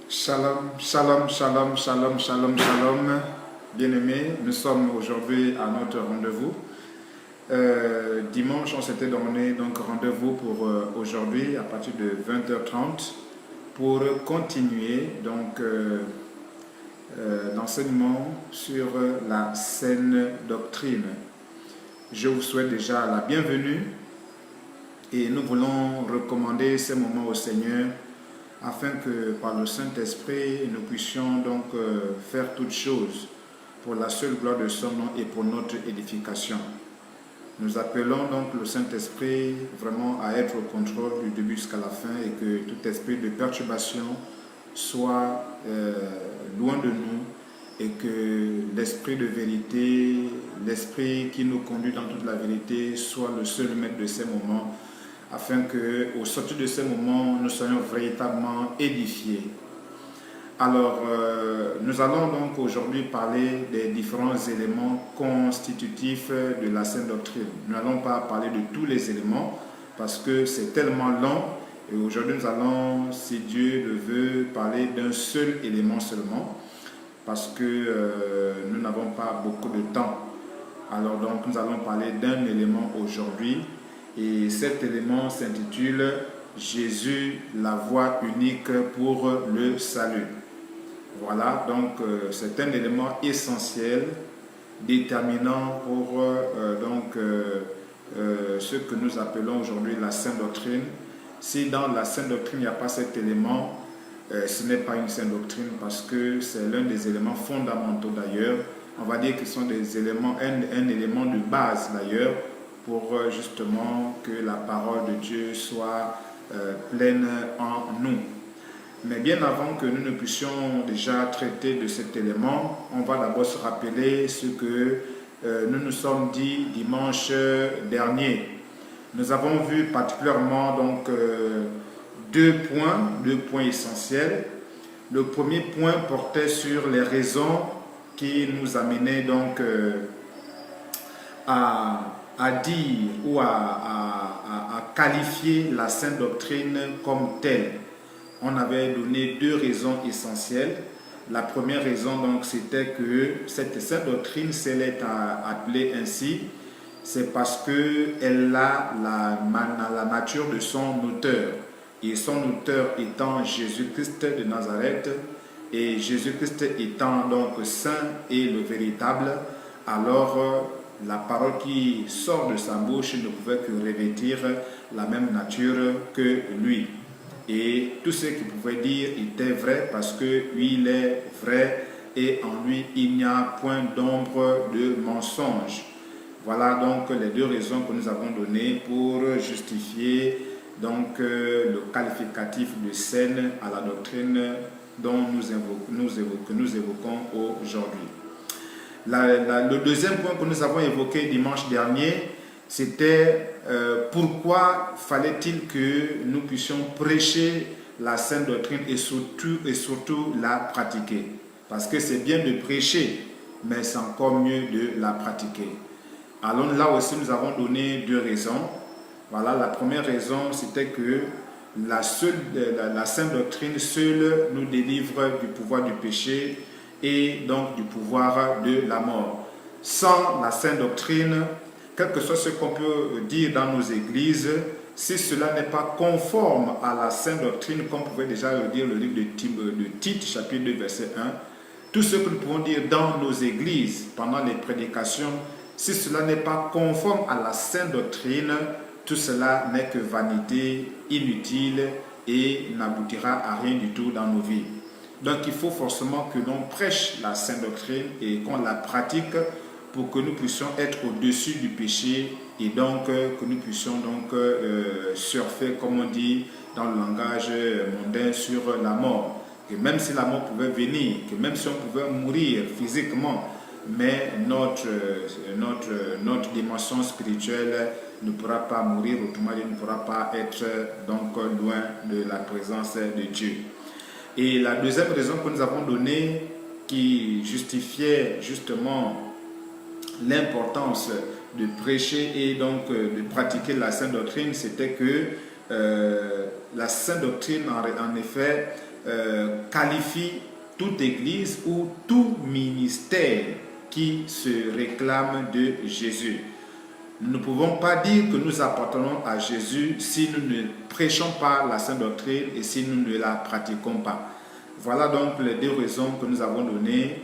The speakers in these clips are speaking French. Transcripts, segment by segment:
Shalom, shalom, shalom, shalom, shalom, shalom. Bien-aimés, nous sommes aujourd'hui à notre rendez-vous. Dimanche, on s'était donné donc rendez-vous pour aujourd'hui à partir de 20h30 pour continuer donc l'enseignement sur la saine doctrine. Je vous souhaite déjà la bienvenue et nous voulons recommander ces moments au Seigneur afin que par le Saint-Esprit, nous puissions donc faire toutes choses pour la seule gloire de son nom et pour notre édification. Nous appelons donc le Saint-Esprit vraiment à être au contrôle du début jusqu'à la fin et que tout esprit de perturbation soit loin de nous et que l'esprit de vérité, l'esprit qui nous conduit dans toute la vérité soit le seul maître de ces moments afin qu'au sortir de ces moments, nous soyons véritablement édifiés. Alors, nous allons donc aujourd'hui parler des différents éléments constitutifs de la saine doctrine. Nous n'allons pas parler de tous les éléments parce que c'est tellement long. Et aujourd'hui, nous allons, si Dieu le veut, parler d'un seul élément seulement parce que nous n'avons pas beaucoup de temps. Alors donc, nous allons parler d'un élément aujourd'hui. Et cet élément s'intitule « Jésus, la voie unique pour le salut ». Voilà, donc c'est un élément essentiel, déterminant pour ce que nous appelons aujourd'hui la sainte doctrine. Si dans la sainte doctrine, il n'y a pas cet élément, ce n'est pas une sainte doctrine parce que c'est l'un des éléments fondamentaux d'ailleurs. On va dire que ce sont des éléments, un élément de base d'ailleurs, pour justement que la parole de Dieu soit pleine en nous. Mais bien avant que nous ne puissions déjà traiter de cet élément, on va d'abord se rappeler ce que nous nous sommes dit dimanche dernier. Nous avons vu particulièrement donc deux points essentiels. Le premier point portait sur les raisons qui nous amenaient donc à dire ou à qualifier la sainte doctrine comme telle. On avait donné deux raisons essentielles. La première raison, donc, c'était que cette sainte doctrine, si elle est appelée ainsi, c'est parce qu'elle a la nature de son auteur. Et son auteur étant Jésus-Christ de Nazareth, et Jésus-Christ étant donc saint et le véritable, alors la parole qui sort de sa bouche ne pouvait que revêtir la même nature que lui. Et tout ce qu'il pouvait dire était vrai parce que lui, il est vrai et en lui, il n'y a point d'ombre de mensonge. Voilà donc les deux raisons que nous avons données pour justifier donc le qualificatif de saine à la doctrine dont nous évoquons aujourd'hui. Le deuxième point que nous avons évoqué dimanche dernier, c'était pourquoi fallait-il que nous puissions prêcher la sainte doctrine et surtout la pratiquer. Parce que c'est bien de prêcher, mais c'est encore mieux de la pratiquer. Alors là aussi, nous avons donné deux raisons. Voilà, la première raison, c'était que la sainte doctrine seule nous délivre du pouvoir du péché et donc du pouvoir de la mort. Sans la sainte doctrine, quel que soit ce qu'on peut dire dans nos églises, si cela n'est pas conforme à la sainte doctrine, comme pouvait déjà le dire le livre de Tite, chapitre 2, verset 1, tout ce que nous pouvons dire dans nos églises, pendant les prédications, si cela n'est pas conforme à la sainte doctrine, tout cela n'est que vanité, inutile et n'aboutira à rien du tout dans nos vies. Donc il faut forcément que l'on prêche la sainte doctrine et qu'on la pratique pour que nous puissions être au-dessus du péché et donc que nous puissions donc surfer, comme on dit dans le langage mondain, sur la mort. Que même si la mort pouvait venir, que même si on pouvait mourir physiquement, mais notre dimension spirituelle ne pourra pas mourir, autrement dit, ne pourra pas être donc loin de la présence de Dieu. Et la deuxième raison que nous avons donnée, qui justifiait justement l'importance de prêcher et donc de pratiquer la sainte doctrine, c'était que la sainte doctrine, en effet, qualifie toute église ou tout ministère qui se réclame de Jésus. Nous ne pouvons pas dire que nous appartenons à Jésus si nous ne prêchons pas la sainte doctrine et si nous ne la pratiquons pas. Voilà donc les deux raisons que nous avons données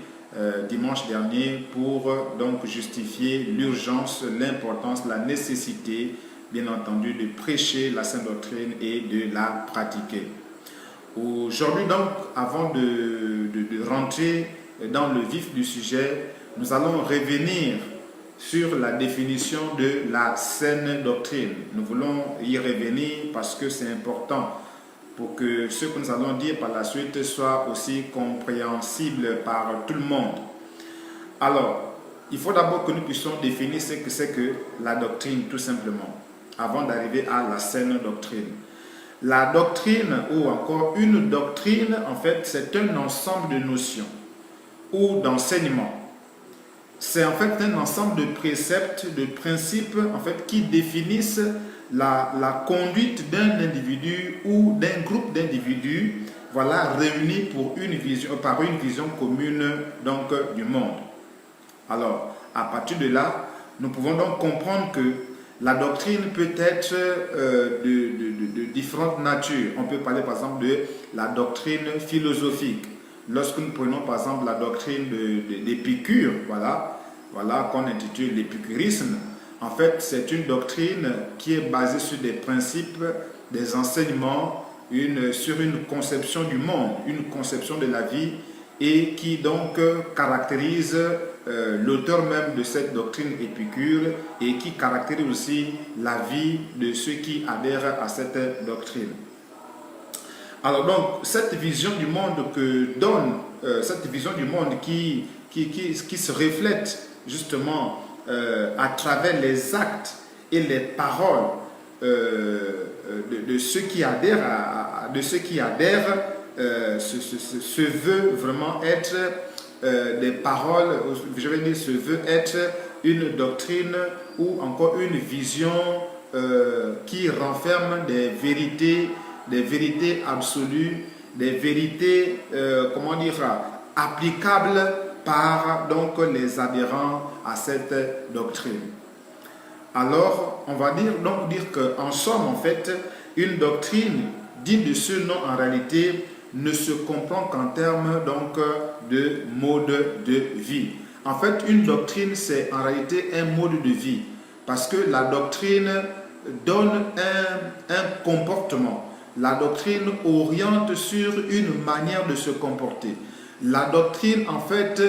dimanche dernier pour donc justifier l'urgence, l'importance, la nécessité, bien entendu, de prêcher la sainte doctrine et de la pratiquer. Aujourd'hui donc, avant de rentrer dans le vif du sujet, nous allons revenir sur la définition de la saine doctrine. Nous voulons y revenir parce que c'est important pour que ce que nous allons dire par la suite soit aussi compréhensible par tout le monde. Alors, il faut d'abord que nous puissions définir ce que c'est que la doctrine, tout simplement, avant d'arriver à la saine doctrine. La doctrine, ou encore une doctrine, en fait, c'est un ensemble de notions ou d'enseignements. C'est en fait un ensemble de préceptes, de principes en fait, qui définissent la conduite d'un individu ou d'un groupe d'individus, voilà, réunis pour par une vision commune donc, du monde. Alors, à partir de là, nous pouvons donc comprendre que la doctrine peut être de différentes natures. On peut parler par exemple de la doctrine philosophique. Lorsque nous prenons par exemple la doctrine d'Épicure, voilà qu'on intitule l'épicurisme, en fait c'est une doctrine qui est basée sur des principes, des enseignements, sur une conception du monde, une conception de la vie et qui donc caractérise l'auteur même de cette doctrine Épicure et qui caractérise aussi la vie de ceux qui adhèrent à cette doctrine. Alors donc, cette vision du monde que donne, cette vision du monde qui se reflète justement à travers les actes et les paroles de ceux qui adhèrent, se veut vraiment être des paroles, je vais dire, se veut être une doctrine ou encore une vision qui renferme des vérités absolues, des vérités, applicables par donc les adhérents à cette doctrine. Alors, on va dire qu'en somme, en fait, une doctrine digne de ce nom, en réalité, ne se comprend qu'en termes donc de mode de vie. En fait, une doctrine, c'est en réalité un mode de vie, parce que la doctrine donne un comportement. La doctrine oriente sur une manière de se comporter. La doctrine, en fait,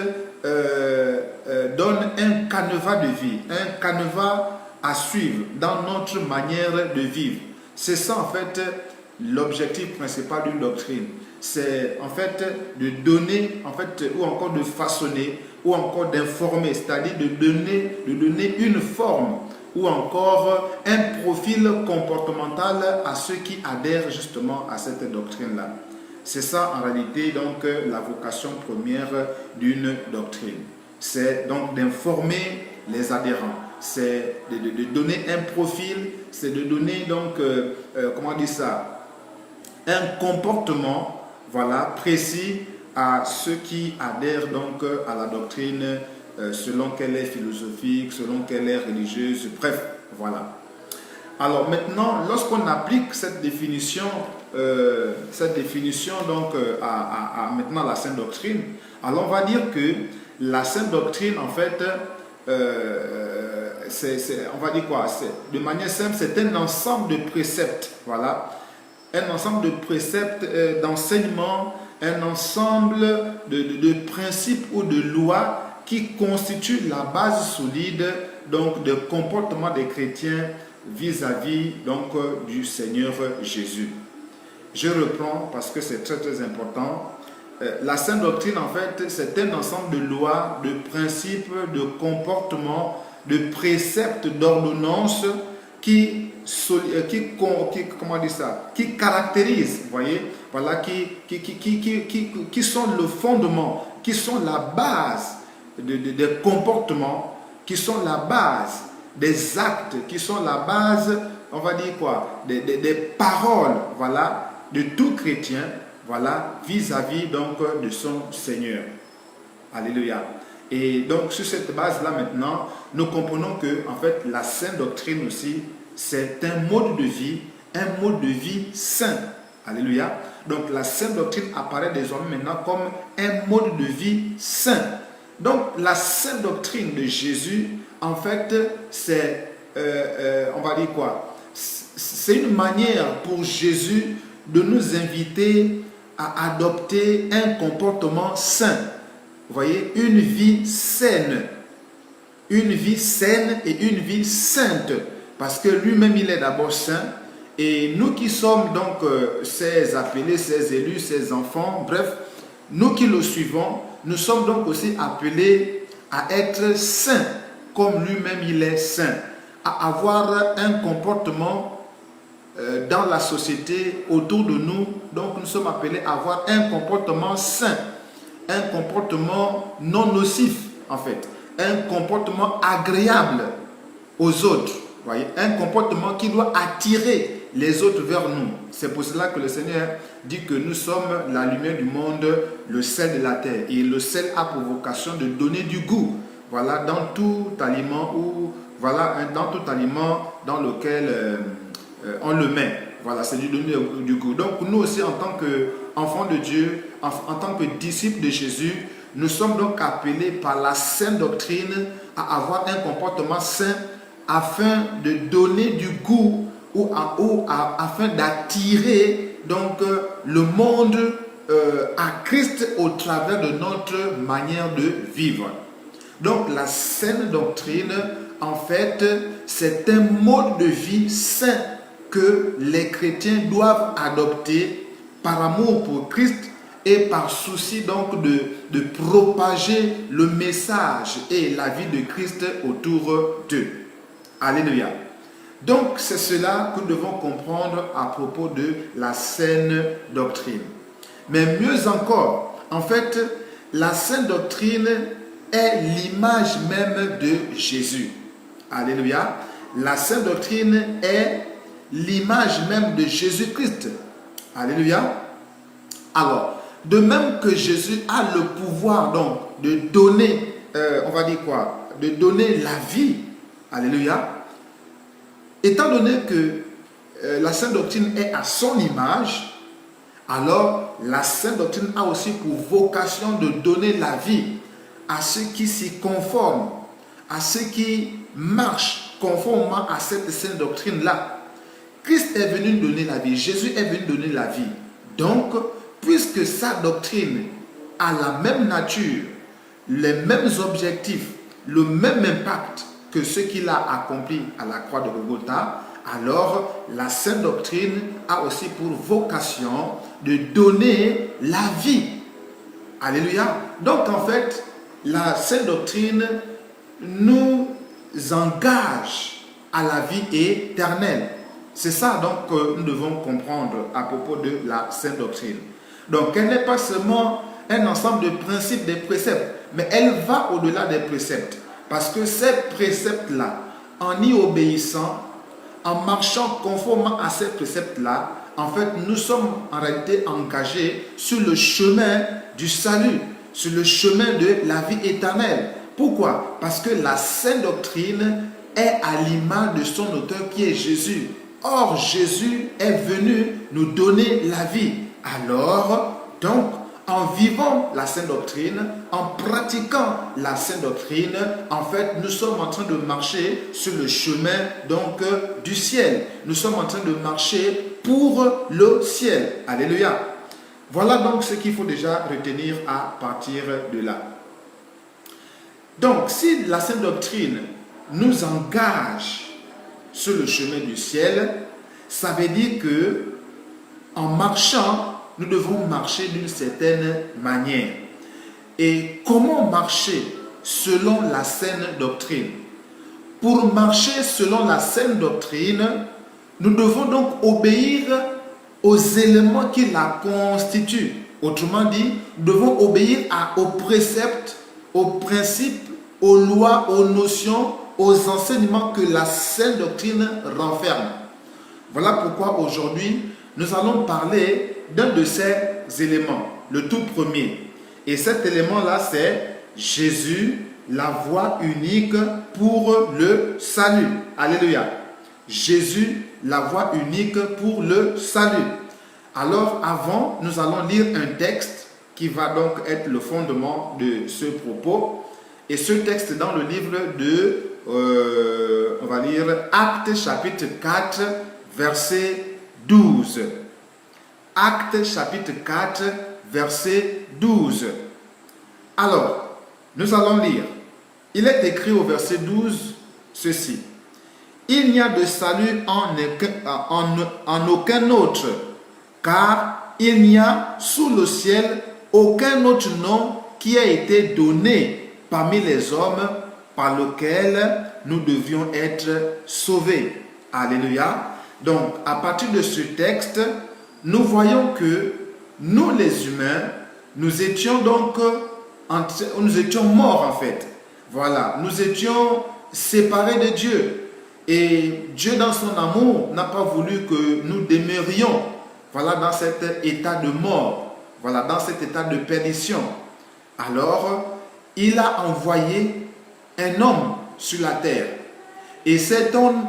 donne un canevas de vie, un canevas à suivre dans notre manière de vivre. C'est ça, en fait, l'objectif principal d'une doctrine. C'est, en fait, de donner, en fait, ou encore de façonner, ou encore d'informer, c'est-à-dire de donner une forme ou encore un profil comportemental à ceux qui adhèrent justement à cette doctrine-là. C'est ça en réalité donc la vocation première d'une doctrine. C'est donc d'informer les adhérents, c'est de donner un profil, c'est de donner donc, un comportement précis à ceux qui adhèrent donc à la doctrine selon qu'elle est philosophique, selon qu'elle est religieuse, bref, voilà. Alors maintenant, lorsqu'on applique cette définition donc maintenant la sainte doctrine, alors on va dire que la sainte doctrine, en fait, on va dire quoi? De manière simple, c'est un ensemble de préceptes, voilà, un ensemble de préceptes, d'enseignements, un ensemble de principes ou de lois qui constituent la base solide donc de comportement des chrétiens vis-à-vis donc du Seigneur Jésus. Je reprends parce que c'est très très important. La sainte doctrine, en fait, c'est un ensemble de lois, de principes, de comportements, de préceptes, d'ordonnances qui caractérisent, vous voyez, voilà, qui sont le fondement, qui sont la base des comportements, qui sont la base des actes, qui sont la base, on va dire quoi, des paroles, voilà, de tout chrétien voilà, vis-à-vis donc de son Seigneur. Alléluia. Et donc sur cette base-là maintenant, nous comprenons que en fait la sainte doctrine aussi, c'est un mode de vie saint. Alléluia. Donc la sainte doctrine apparaît désormais maintenant comme un mode de vie saint. Donc la sainte doctrine de Jésus, en fait, c'est, on va dire quoi? C'est une manière pour Jésus de nous inviter à adopter un comportement saint. Vous voyez, une vie saine et une vie sainte, parce que lui-même il est d'abord saint, et nous qui sommes donc ses appelés, ses élus, ses enfants, bref, nous qui le suivons, nous sommes donc aussi appelés à être saints, comme lui-même il est saint, à avoir un comportement dans la société autour de nous. Donc nous sommes appelés à avoir un comportement sain, un comportement non nocif en fait, un comportement agréable aux autres, voyez, un comportement qui doit attirer les autres vers nous. C'est pour cela que le Seigneur dit que nous sommes la lumière du monde, le sel de la terre, et le sel a pour vocation de donner du goût, voilà, dans tout aliment, ou voilà, dans tout aliment dans lequel on le met. Voilà, c'est du donner du goût. Donc nous aussi, en tant qu'enfants de Dieu, en tant que disciples de Jésus, nous sommes donc appelés par la sainte doctrine à avoir un comportement sain afin de donner du goût afin d'attirer donc le monde à Christ au travers de notre manière de vivre. Donc la sainte doctrine, en fait, c'est un mode de vie sain que les chrétiens doivent adopter par amour pour Christ et par souci donc de propager le message et la vie de Christ autour d'eux. Alléluia. Donc c'est cela que nous devons comprendre à propos de la saine doctrine. Mais mieux encore, en fait, la saine doctrine est l'image même de Jésus. Alléluia. La saine doctrine est l'image même de Jésus-Christ. Alléluia. Alors, de même que Jésus a le pouvoir donc de donner, on va dire quoi? De donner la vie. Alléluia. Étant donné que la sainte doctrine est à son image, alors la sainte doctrine a aussi pour vocation de donner la vie à ceux qui s'y conforment, à ceux qui marchent conformément à cette sainte doctrine-là. Christ est venu donner la vie, Jésus est venu donner la vie. Donc, puisque sa doctrine a la même nature, les mêmes objectifs, le même impact que ce qu'il a accompli à la croix de Golgotha, alors la sainte doctrine a aussi pour vocation de donner la vie. Alléluia. Donc en fait, la sainte doctrine nous engage à la vie éternelle. C'est ça donc que nous devons comprendre à propos de la sainte doctrine. Donc elle n'est pas seulement un ensemble de principes, de préceptes, mais elle va au-delà des préceptes. Parce que ces préceptes-là, en y obéissant, en marchant conformément à ces préceptes-là, en fait, nous sommes en réalité engagés sur le chemin du salut, sur le chemin de la vie éternelle. Pourquoi? Parce que la sainte doctrine est à l'image de son auteur qui est Jésus. Or, Jésus est venu nous donner la vie. Alors, donc, en vivant la sainte doctrine, en pratiquant la sainte doctrine, en fait, nous sommes en train de marcher sur le chemin donc du ciel. Nous sommes en train de marcher pour le ciel. Alléluia. Voilà donc ce qu'il faut déjà retenir à partir de là. Donc, si la sainte doctrine nous engage sur le chemin du ciel, ça veut dire que en marchant, nous devons marcher d'une certaine manière. Et comment marcher selon la saine doctrine? Pour marcher selon la saine doctrine, nous devons donc obéir aux éléments qui la constituent. Autrement dit, nous devons obéir aux préceptes, aux principes, aux lois, aux notions, aux enseignements que la saine doctrine renferme. Voilà pourquoi aujourd'hui, nous allons parler d'un de ces éléments. Le tout premier. Et cet élément-là, c'est Jésus, la voie unique pour le salut. Alléluia. Jésus, la voie unique pour le salut. Alors, avant, nous allons lire un texte qui va donc être le fondement de ce propos. Et ce texte dans le livre de, on va lire Actes chapitre 4, verset 12. Actes chapitre 4, verset 12. Alors, nous allons lire. Il est écrit au verset 12 ceci. Il n'y a de salut en aucun autre, car il n'y a sous le ciel aucun autre nom qui a été donné parmi les hommes par lequel nous devions être sauvés. Alléluia. Donc, à partir de ce texte, nous voyons que nous les humains, nous étions morts en fait. Voilà, nous étions séparés de Dieu. Et Dieu, dans son amour, n'a pas voulu que nous demeurions, voilà, dans cet état de mort, voilà, dans cet état de perdition. Alors, il a envoyé un homme sur la terre. Et cet homme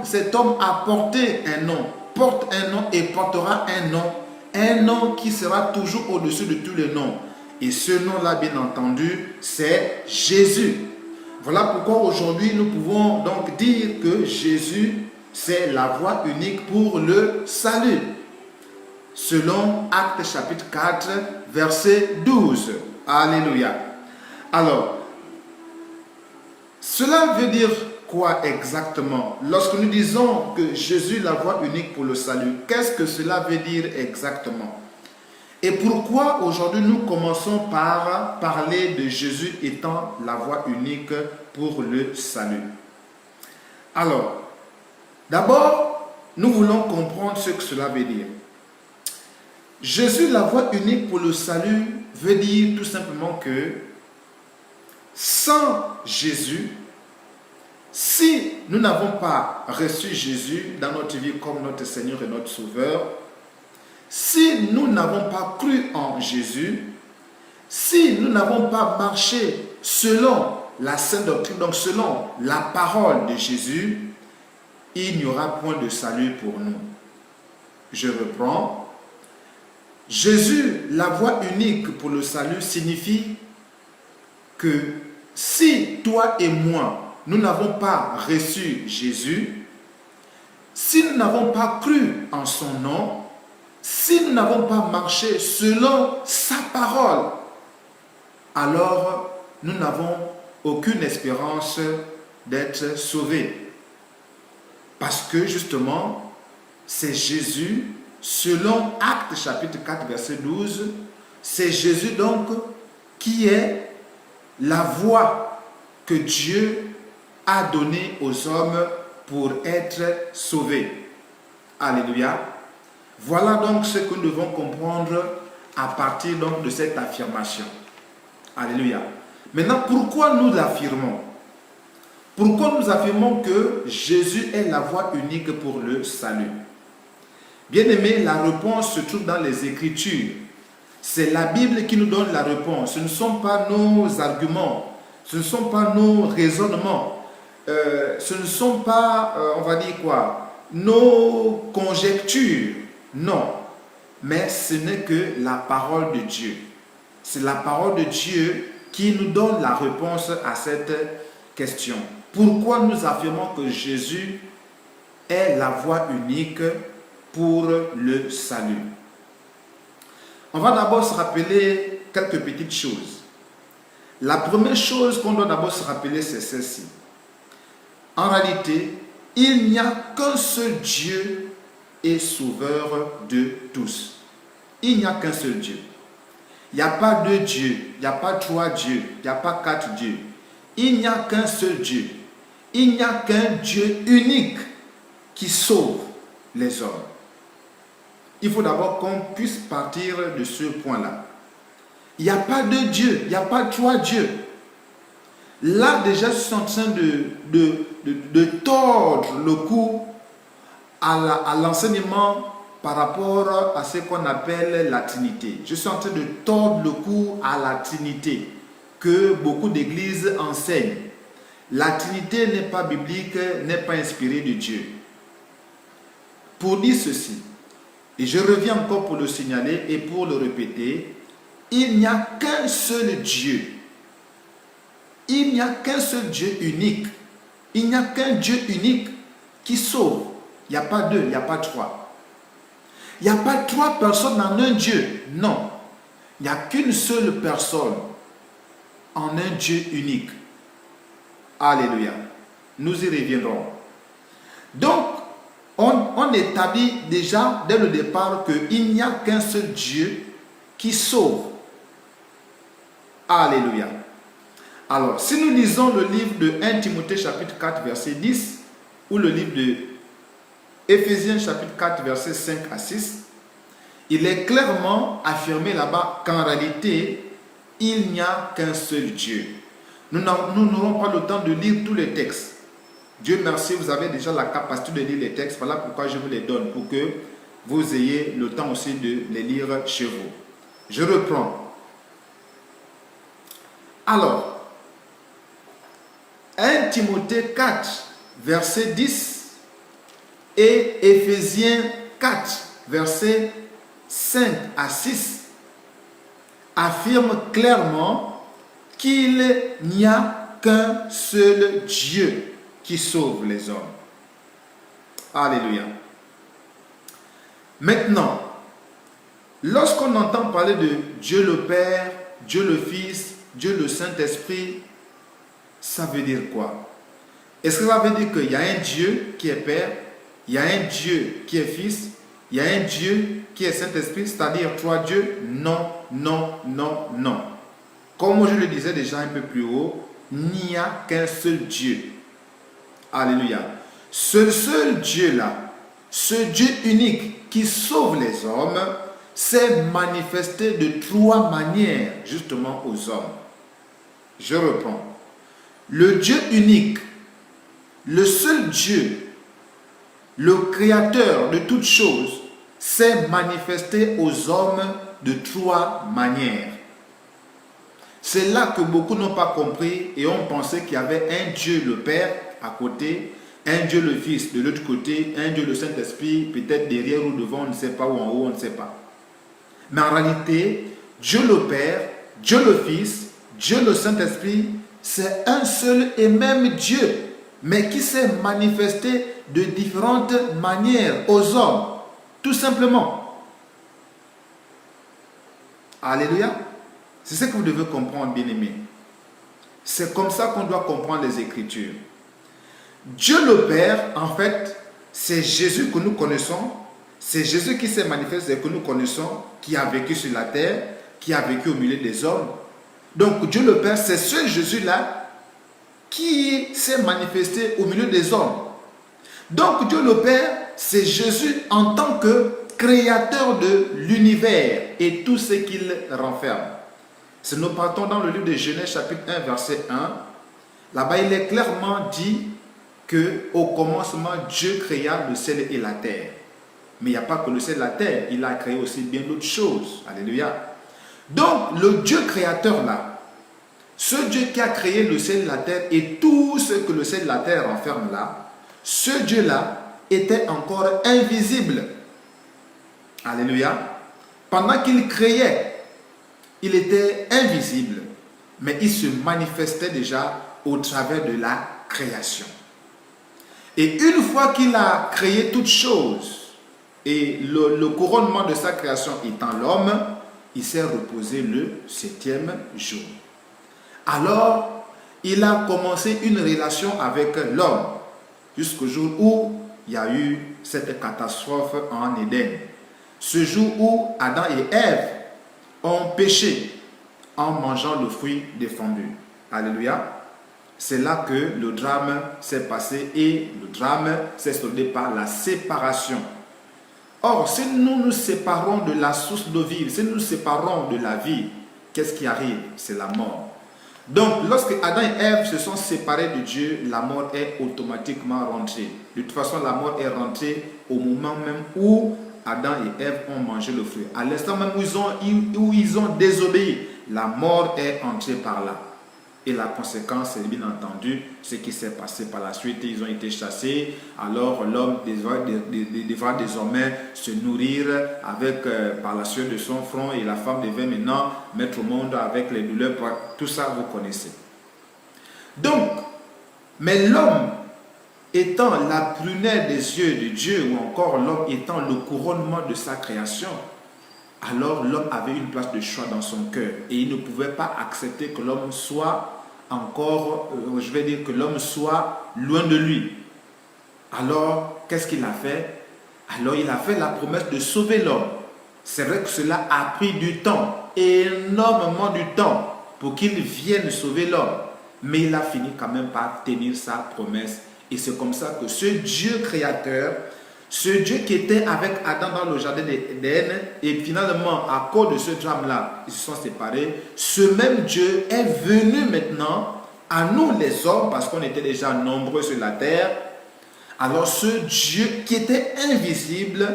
a porté un nom, porte un nom et portera un nom qui sera toujours au-dessus de tous les noms. Et ce nom-là, bien entendu, c'est Jésus. Voilà pourquoi aujourd'hui nous pouvons donc dire que Jésus, c'est la voie unique pour le salut. Selon Actes chapitre 4, verset 12. Alléluia. Alors, cela veut dire quoi exactement? Lorsque nous disons que Jésus est la voie unique pour le salut, qu'est-ce que cela veut dire exactement? Et pourquoi aujourd'hui nous commençons par parler de Jésus étant la voie unique pour le salut? Alors, d'abord, nous voulons comprendre ce que cela veut dire. Jésus, la voie unique pour le salut, veut dire tout simplement que sans Jésus, si nous n'avons pas reçu Jésus dans notre vie comme notre Seigneur et notre Sauveur, si nous n'avons pas cru en Jésus, si nous n'avons pas marché selon la sainte doctrine, donc selon la parole de Jésus, il n'y aura point de salut pour nous. Je reprends. Jésus, la voie unique pour le salut, signifie que si toi et moi, nous n'avons pas reçu Jésus, si nous n'avons pas cru en son nom, si nous n'avons pas marché selon sa parole, alors nous n'avons aucune espérance d'être sauvés. Parce que justement, c'est Jésus, selon Actes chapitre 4, verset 12, c'est Jésus donc qui est la voie que Dieu a donnée aux hommes pour être sauvés. Alléluia. Voilà donc ce que nous devons comprendre à partir donc de cette affirmation. Alléluia. Maintenant, pourquoi nous l'affirmons? Pourquoi nous affirmons que Jésus est la voie unique pour le salut? Bien-aimés, la réponse se trouve dans les Écritures. C'est la Bible qui nous donne la réponse. Ce ne sont pas nos arguments, ce ne sont pas nos raisonnements, ce ne sont pas, on va dire quoi, nos conjectures. Non, mais ce n'est que la parole de Dieu. C'est la parole de Dieu qui nous donne la réponse à cette question. Pourquoi nous affirmons que Jésus est la voie unique pour le salut? On va d'abord se rappeler quelques petites choses. La première chose qu'on doit d'abord se rappeler, c'est celle-ci. En réalité, il n'y a qu'un seul Dieu et sauveur de tous. Il n'y a qu'un seul Dieu. Il n'y a pas deux dieux, il n'y a pas trois dieux, il n'y a pas quatre dieux. Il n'y a qu'un seul Dieu. Il n'y a qu'un Dieu unique qui sauve les hommes. Il faut d'abord qu'on puisse partir de ce point-là. Il n'y a pas deux dieux, il n'y a pas trois dieux. Là, déjà, je suis en train de tordre le cou à l'enseignement par rapport à ce qu'on appelle la Trinité. Je suis en train de tordre le cou à la Trinité que beaucoup d'églises enseignent. La Trinité n'est pas biblique, n'est pas inspirée de Dieu. Pour dire ceci, et je reviens encore pour le signaler et pour le répéter, il n'y a qu'un seul Dieu. Il n'y a qu'un seul Dieu unique. Il n'y a qu'un Dieu unique qui sauve. Il n'y a pas deux, il n'y a pas trois. Il n'y a pas trois personnes en un Dieu. Non. Il n'y a qu'une seule personne en un Dieu unique. Alléluia. Nous y reviendrons. Donc, on établit déjà dès le départ qu'il n'y a qu'un seul Dieu qui sauve. Alléluia. Alors, si nous lisons le livre de 1 Timothée chapitre 4 verset 10 ou le livre de Éphésiens chapitre 4 verset 5 à 6, il est clairement affirmé là-bas qu'en réalité, il n'y a qu'un seul Dieu. Nous n'aurons pas le temps de lire tous les textes. Dieu merci, vous avez déjà la capacité de lire les textes. Voilà pourquoi je vous les donne, pour que vous ayez le temps aussi de les lire chez vous. Je reprends. Alors, 1 Timothée 4, verset 10 et Éphésiens 4, verset 5 à 6 affirment clairement qu'il n'y a qu'un seul Dieu qui sauve les hommes. Alléluia. Maintenant, lorsqu'on entend parler de Dieu le Père, Dieu le Fils, Dieu le Saint-Esprit, ça veut dire quoi? Est-ce que ça veut dire qu'il y a un Dieu qui est Père, il y a un Dieu qui est Fils, il y a un Dieu qui est Saint-Esprit, c'est-à-dire trois dieux? Non, non, non, non. Comme je le disais déjà un peu plus haut, il n'y a qu'un seul Dieu. Alléluia. Ce seul Dieu-là, ce Dieu unique qui sauve les hommes, s'est manifesté de trois manières justement aux hommes. Je reprends. Le Dieu unique, le seul Dieu, le créateur de toutes choses, s'est manifesté aux hommes de trois manières. C'est là que beaucoup n'ont pas compris et ont pensé qu'il y avait un Dieu le Père à côté, un Dieu le Fils de l'autre côté, un Dieu le Saint-Esprit peut-être derrière ou devant, on ne sait pas, ou en haut, on ne sait pas. Mais en réalité, Dieu le Père, Dieu le Fils, Dieu le Saint-Esprit, c'est un seul et même Dieu, mais qui s'est manifesté de différentes manières aux hommes, tout simplement. Alléluia. C'est ce que vous devez comprendre, bien-aimés. C'est comme ça qu'on doit comprendre les Écritures. Dieu le Père, en fait, c'est Jésus que nous connaissons. C'est Jésus qui s'est manifesté, que nous connaissons, qui a vécu sur la terre, qui a vécu au milieu des hommes. Donc Dieu le Père, c'est ce Jésus-là qui s'est manifesté au milieu des hommes. Donc Dieu le Père, c'est Jésus en tant que créateur de l'univers et tout ce qu'il renferme. Si nous partons dans le livre de Genèse chapitre 1 verset 1, là-bas il est clairement dit qu'au commencement Dieu créa le ciel et la terre. Mais il n'y a pas que le ciel et la terre, il a créé aussi bien d'autres choses. Alléluia. Donc le Dieu créateur là, ce Dieu qui a créé le ciel et la terre et tout ce que le ciel et la terre renferment là, ce Dieu là était encore invisible. Alléluia. Pendant qu'il créait, il était invisible, mais il se manifestait déjà au travers de la création. Et une fois qu'il a créé toutes choses, et le couronnement de sa création étant l'homme, il s'est reposé le 7e jour. Alors, il a commencé une relation avec l'homme, jusqu'au jour où il y a eu cette catastrophe en Éden. Ce jour où Adam et Ève ont péché en mangeant le fruit défendu. Alléluia. C'est là que le drame s'est passé et le drame s'est soldé par la séparation. Or, si nous nous séparons de la source d'eau vive, si nous nous séparons de la vie, qu'est-ce qui arrive? C'est la mort. Donc, lorsque Adam et Ève se sont séparés de Dieu, la mort est automatiquement rentrée. De toute façon, la mort est rentrée au moment même où Adam et Ève ont mangé le fruit. À l'instant même où ils ont désobéi, la mort est entrée par là. Et la conséquence, c'est bien entendu ce qui s'est passé par la suite. Ils ont été chassés. Alors l'homme devra désormais se nourrir avec, par la sueur de son front. Et la femme devait maintenant mettre au monde avec les douleurs. Tout ça, vous connaissez. Donc, mais l'homme étant la prunelle des yeux de Dieu, ou encore l'homme étant le couronnement de sa création, alors l'homme avait une place de choix dans son cœur et il ne pouvait pas accepter que l'homme soit encore, je vais dire que l'homme soit loin de lui. Alors, qu'est-ce qu'il a fait? Alors, il a fait la promesse de sauver l'homme. C'est vrai que cela a pris du temps, énormément du temps, pour qu'il vienne sauver l'homme. Mais il a fini quand même par tenir sa promesse. Et c'est comme ça que ce Dieu créateur, ce Dieu qui était avec Adam dans le jardin d'Éden, et finalement, à cause de ce drame-là, ils se sont séparés. Ce même Dieu est venu maintenant à nous les hommes, parce qu'on était déjà nombreux sur la terre. Alors ce Dieu qui était invisible,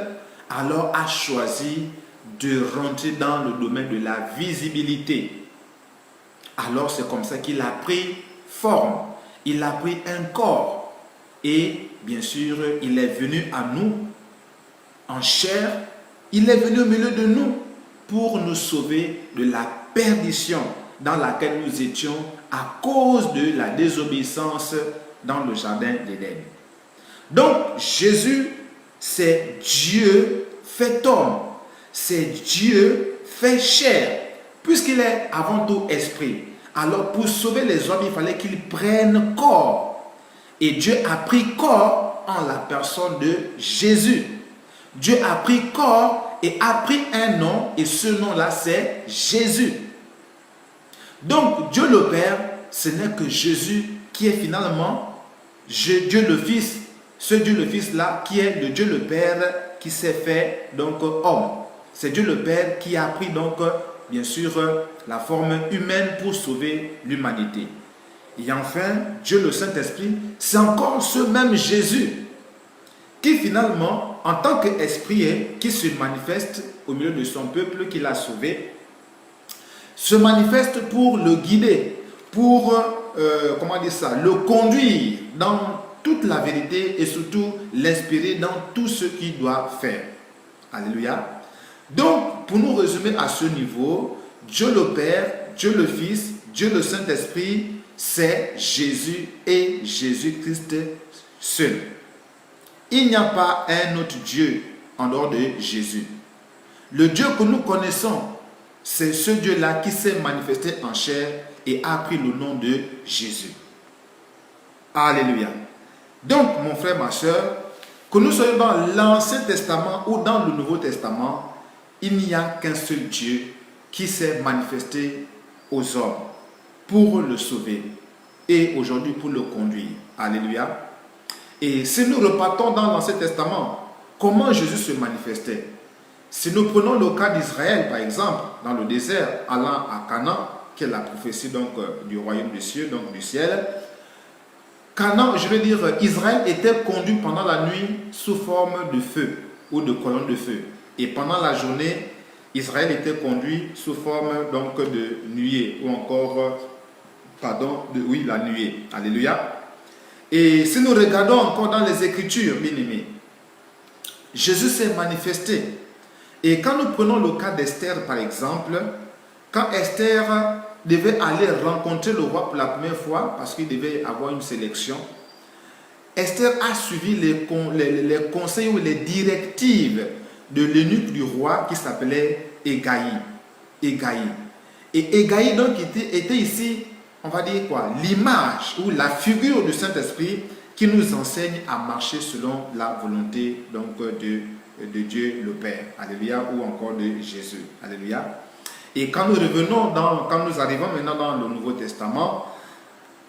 alors a choisi de rentrer dans le domaine de la visibilité. Alors c'est comme ça qu'il a pris forme, il a pris un corps. Et bien sûr, il est venu à nous en chair, il est venu au milieu de nous pour nous sauver de la perdition dans laquelle nous étions à cause de la désobéissance dans le jardin d'Éden. Donc Jésus, c'est Dieu fait homme, c'est Dieu fait chair, puisqu'il est avant tout esprit. Alors pour sauver les hommes, il fallait qu'il prenne corps. Et Dieu a pris corps en la personne de Jésus. Dieu a pris corps et a pris un nom, et ce nom-là, c'est Jésus. Donc, Dieu le Père, ce n'est que Jésus qui est finalement Dieu le Fils. Ce Dieu le Fils-là, qui est le Dieu le Père, qui s'est fait donc homme. C'est Dieu le Père qui a pris donc, bien sûr, la forme humaine pour sauver l'humanité. Et enfin, Dieu le Saint-Esprit, c'est encore ce même Jésus qui finalement, en tant qu'esprit, qui se manifeste au milieu de son peuple qu'il a sauvé, se manifeste pour le guider, pour, le conduire dans toute la vérité et surtout l'inspirer dans tout ce qu'il doit faire. Alléluia. Donc, pour nous résumer à ce niveau, Dieu le Père, Dieu le Fils, Dieu le Saint-Esprit, c'est Jésus et Jésus-Christ seul. Il n'y a pas un autre Dieu en dehors de Jésus. Le Dieu que nous connaissons, c'est ce Dieu-là qui s'est manifesté en chair et a pris le nom de Jésus. Alléluia. Donc, mon frère, ma soeur, que nous soyons dans l'Ancien Testament ou dans le Nouveau Testament, il n'y a qu'un seul Dieu qui s'est manifesté aux hommes pour le sauver et aujourd'hui pour le conduire. Alléluia. Et si nous repartons dans l'Ancien Testament, comment Jésus se manifestait? Si nous prenons le cas d'Israël, par exemple, dans le désert, allant à Canaan, qui est la prophétie donc, du royaume des cieux, donc du ciel, Canaan, je veux dire, Israël était conduit pendant la nuit sous forme de feu ou de colonne de feu. Et pendant la journée, Israël était conduit sous forme donc de nuée ou encore, la nuée. Alléluia. Et si nous regardons encore dans les Écritures, bien-aimés, Jésus s'est manifesté. Et quand nous prenons le cas d'Esther, par exemple, quand Esther devait aller rencontrer le roi pour la première fois, parce qu'il devait avoir une sélection, Esther a suivi les conseils ou les directives de l'eunuque du roi qui s'appelait Hégaï. Et Hégaï donc était ici, on va dire quoi, l'image ou la figure du Saint-Esprit qui nous enseigne à marcher selon la volonté donc de Dieu le Père. Alléluia, ou encore de Jésus. Alléluia. Et quand nous arrivons maintenant dans le Nouveau Testament,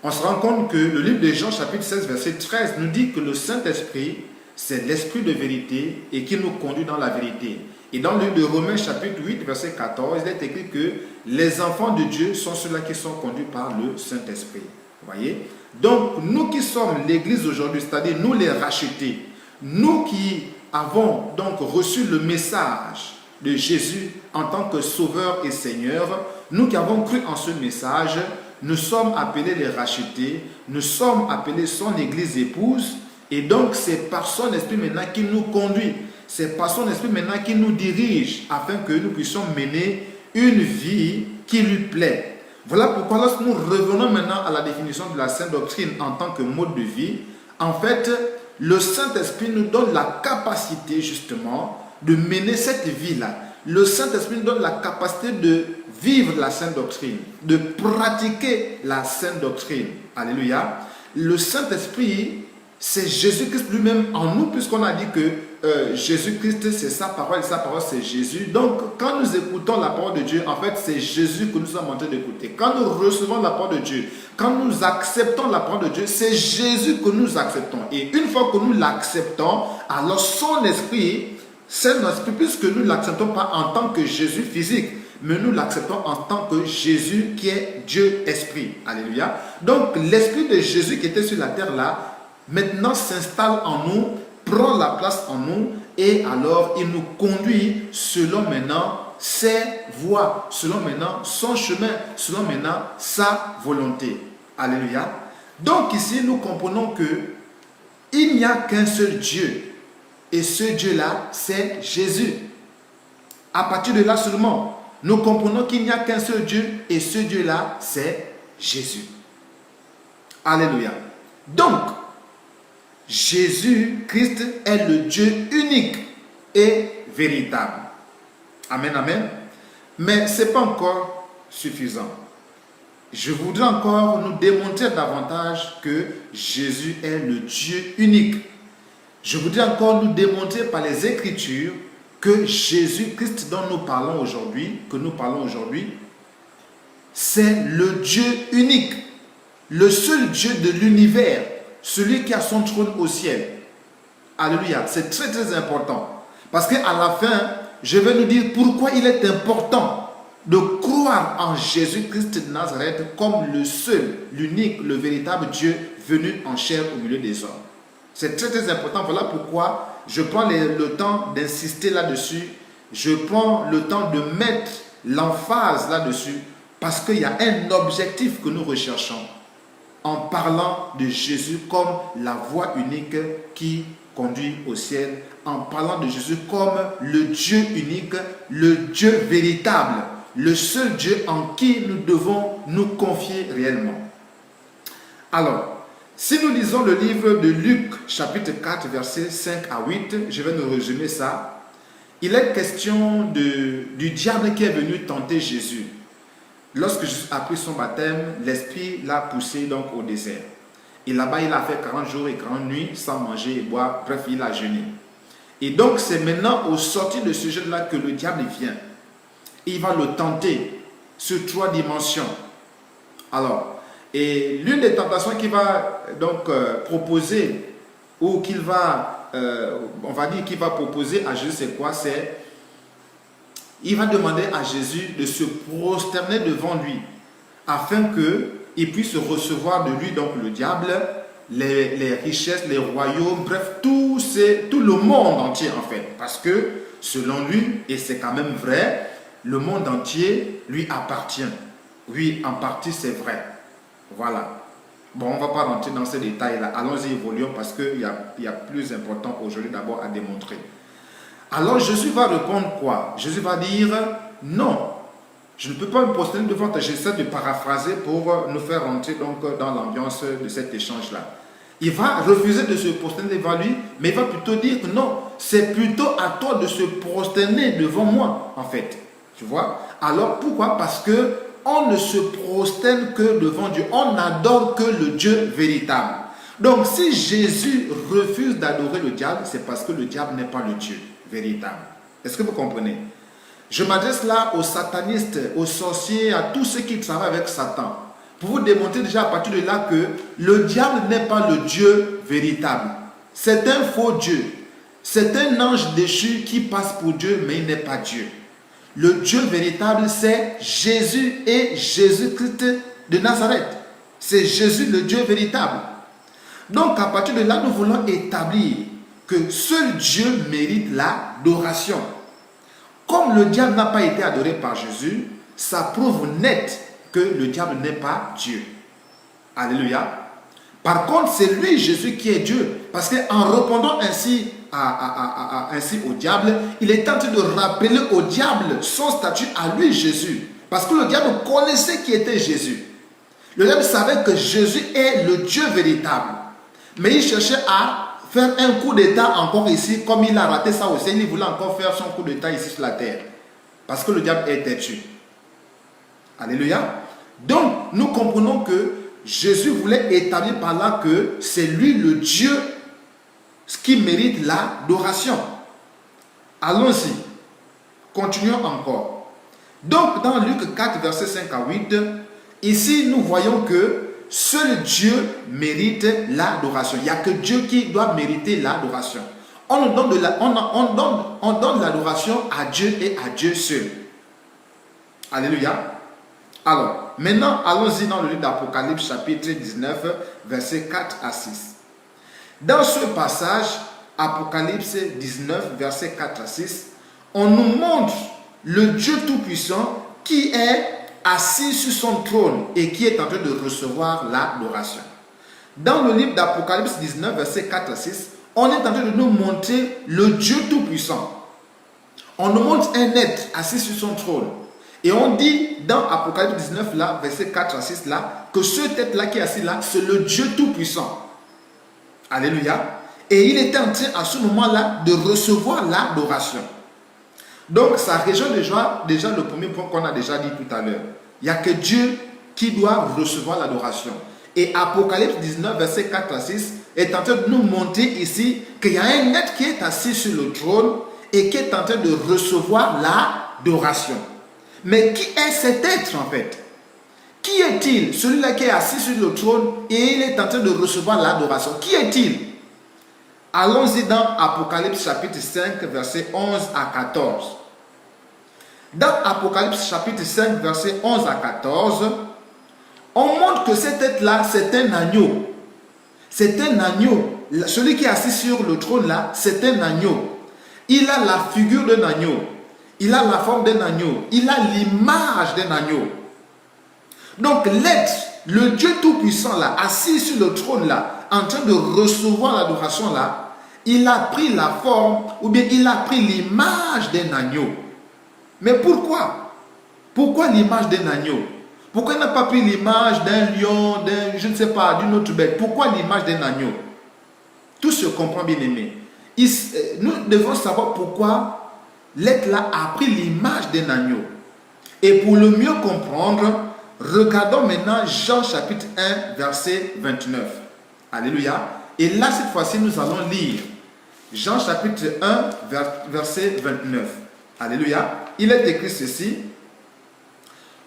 on se rend compte que le livre de Jean chapitre 16 verset 13 nous dit que le Saint-Esprit, c'est l'Esprit de vérité et qui nous conduit dans la vérité. Et dans le livre de Romains chapitre 8 verset 14, il est écrit que les enfants de Dieu sont ceux-là qui sont conduits par le Saint-Esprit. Vous voyez? Donc nous qui sommes l'Église aujourd'hui, c'est-à-dire nous les rachetés, nous qui avons donc reçu le message de Jésus en tant que Sauveur et Seigneur, nous qui avons cru en ce message, nous sommes appelés les rachetés, nous sommes appelés son Église épouse, et donc c'est par son Esprit maintenant qui nous conduit, c'est par son Esprit maintenant qui nous dirige, afin que nous puissions mener une vie qui lui plaît. Voilà pourquoi lorsque nous revenons maintenant à la définition de la Sainte Doctrine en tant que mode de vie, en fait, le Saint-Esprit nous donne la capacité justement de mener cette vie-là. Le Saint-Esprit nous donne la capacité de vivre la Sainte Doctrine, de pratiquer la Sainte Doctrine. Alléluia. Le Saint-Esprit, c'est Jésus-Christ lui-même en nous, puisqu'on a dit que Jésus-Christ, c'est sa parole c'est Jésus. Donc, quand nous écoutons la parole de Dieu, en fait, c'est Jésus que nous sommes en train d'écouter. Quand nous recevons la parole de Dieu, quand nous acceptons la parole de Dieu, c'est Jésus que nous acceptons. Et une fois que nous l'acceptons, alors son esprit, Saint-Esprit, puisque nous ne l'acceptons pas en tant que Jésus physique, mais nous l'acceptons en tant que Jésus qui est Dieu Esprit. Alléluia. Donc, l'Esprit de Jésus qui était sur la terre là, maintenant s'installe en nous, prend la place en nous, et alors il nous conduit selon maintenant ses voies, selon maintenant son chemin, selon maintenant sa volonté. Alléluia. Donc ici, nous comprenons que il n'y a qu'un seul Dieu. Et ce Dieu-là, c'est Jésus. À partir de là seulement, nous comprenons qu'il n'y a qu'un seul Dieu. Et ce Dieu-là, c'est Jésus. Alléluia. Donc, Jésus-Christ est le Dieu unique et véritable. Amen, amen. Mais ce n'est pas encore suffisant. Je voudrais encore nous démontrer davantage que Jésus est le Dieu unique. Je voudrais encore nous démontrer par les Écritures que Jésus-Christ dont nous parlons aujourd'hui, c'est le Dieu unique, le seul Dieu de l'univers, celui qui a son trône au ciel. Alléluia, c'est très très important. Parce qu'à la fin, je vais nous dire pourquoi il est important de croire en Jésus-Christ de Nazareth comme le seul, l'unique, le véritable Dieu venu en chair au milieu des hommes. C'est très très important. Voilà pourquoi je prends le temps d'insister là-dessus. Je prends le temps de mettre l'emphase là-dessus parce qu'il y a un objectif que nous recherchons en parlant de Jésus comme la voie unique qui conduit au ciel, en parlant de Jésus comme le Dieu unique, le Dieu véritable, le seul Dieu en qui nous devons nous confier réellement. Alors, si nous lisons le livre de Luc, chapitre 4, versets 5 à 8, je vais nous résumer ça. Il est question du diable qui est venu tenter Jésus. Lorsque Jésus a pris son baptême, l'Esprit l'a poussé donc au désert. Et là-bas, il a fait 40 jours et 40 nuits sans manger et boire. Bref, il a jeûné. Et donc, c'est maintenant au sortir de ce jeûne-là que le diable vient. Il va le tenter sur 3 dimensions. Alors, et l'une des tentations qu'il va donc proposer, ou qu'il va, on va dire qu'il va proposer à Jésus, c'est quoi? C'est, il va demander à Jésus de se prosterner devant lui, afin qu'il puisse recevoir de lui, donc le diable, les richesses, les royaumes, bref, tout le monde entier en fait. Parce que, selon lui, et c'est quand même vrai, le monde entier lui appartient. Oui, en partie c'est vrai. Voilà. Bon, on ne va pas rentrer dans ces détails-là. Allons-y, évoluons parce qu'il y a plus important aujourd'hui d'abord à démontrer. Alors Jésus va répondre quoi? Jésus va dire non, je ne peux pas me prosterner devant toi. J'essaie de paraphraser pour nous faire rentrer donc dans l'ambiance de cet échange-là. Il va refuser de se prosterner devant lui, mais il va plutôt dire que non, c'est plutôt à toi de se prosterner devant moi, en fait. Tu vois? Alors pourquoi? Parce que on ne se prosterne que devant Dieu. On n'adore que le Dieu véritable. Donc, si Jésus refuse d'adorer le diable, c'est parce que le diable n'est pas le Dieu véritable. Est-ce que vous comprenez? Je m'adresse là aux satanistes, aux sorciers, à tous ceux qui travaillent avec Satan, pour vous démontrer déjà à partir de là que le diable n'est pas le Dieu véritable. C'est un faux Dieu. C'est un ange déchu qui passe pour Dieu, mais il n'est pas Dieu. Le Dieu véritable, c'est Jésus et Jésus-Christ de Nazareth. C'est Jésus le Dieu véritable. Donc, à partir de là, nous voulons établir que seul Dieu mérite l'adoration. Comme le diable n'a pas été adoré par Jésus, ça prouve net que le diable n'est pas Dieu. Alléluia. Par contre, c'est lui, Jésus, qui est Dieu. Parce qu'en répondant ainsi, ainsi au diable, il est en train de rappeler au diable son statut à lui, Jésus. Parce que le diable connaissait qui était Jésus. Le diable savait que Jésus est le Dieu véritable. Mais il cherchait à faire un coup d'état encore ici, comme il a raté ça aussi. Il voulait encore faire son coup d'état ici sur la terre. Parce que le diable est têtu. Alléluia. Donc, nous comprenons que Jésus voulait établir par là que c'est lui le Dieu qui mérite l'adoration. Allons-y. Continuons encore. Donc, dans Luc 4, versets 5 à 8, ici, nous voyons que seul Dieu mérite l'adoration. Il n'y a que Dieu qui doit mériter l'adoration. On donne l'adoration à Dieu et à Dieu seul. Alléluia. Alors, maintenant, allons-y dans le livre d'Apocalypse, chapitre 19, versets 4 à 6. Dans ce passage, Apocalypse 19, versets 4 à 6, on nous montre le Dieu Tout-Puissant qui est assis sur son trône et qui est en train de recevoir l'adoration. Dans le livre d'Apocalypse 19, versets 4 à 6, on est en train de nous montrer le Dieu Tout-Puissant. On nous montre un être assis sur son trône. Et on dit dans Apocalypse 19, là, verset 4 à 6, là, que ce tête-là qui est assis là, c'est le Dieu Tout-Puissant. Alléluia. Et il était en train à ce moment-là de recevoir l'adoration. Donc ça rejoint déjà le premier point qu'on a déjà dit tout à l'heure. Il n'y a que Dieu qui doit recevoir l'adoration. Et Apocalypse 19, verset 4 à 6, est en train de nous montrer ici qu'il y a un être qui est assis sur le trône et qui est en train de recevoir l'adoration. Mais qui est cet être en fait? Qui est-il? Celui-là qui est assis sur le trône et il est en train de recevoir l'adoration. Qui est-il? Allons-y dans Apocalypse chapitre 5, verset 11 à 14. Dans Apocalypse chapitre 5, verset 11 à 14, on montre que cet être-là, c'est un agneau. C'est un agneau. Celui qui est assis sur le trône là, c'est un agneau. Il a la figure d'un agneau. Il a la forme d'un agneau. Il a l'image d'un agneau. Donc l'être, le Dieu Tout-Puissant là, assis sur le trône là, en train de recevoir l'adoration là, il a pris la forme, ou bien il a pris l'image d'un agneau. Mais pourquoi? Pourquoi l'image d'un agneau? Pourquoi il n'a pas pris l'image d'un lion, je ne sais pas, d'une autre bête? Pourquoi l'image d'un agneau? Tout se comprend, bien aimé. Nous devons savoir pourquoi l'être là a pris l'image d'un agneau. Et pour le mieux comprendre, regardons maintenant Jean chapitre 1, verset 29. Alléluia. Et là, cette fois-ci, nous allons lire Jean chapitre 1, verset 29. Alléluia. Il est écrit ceci.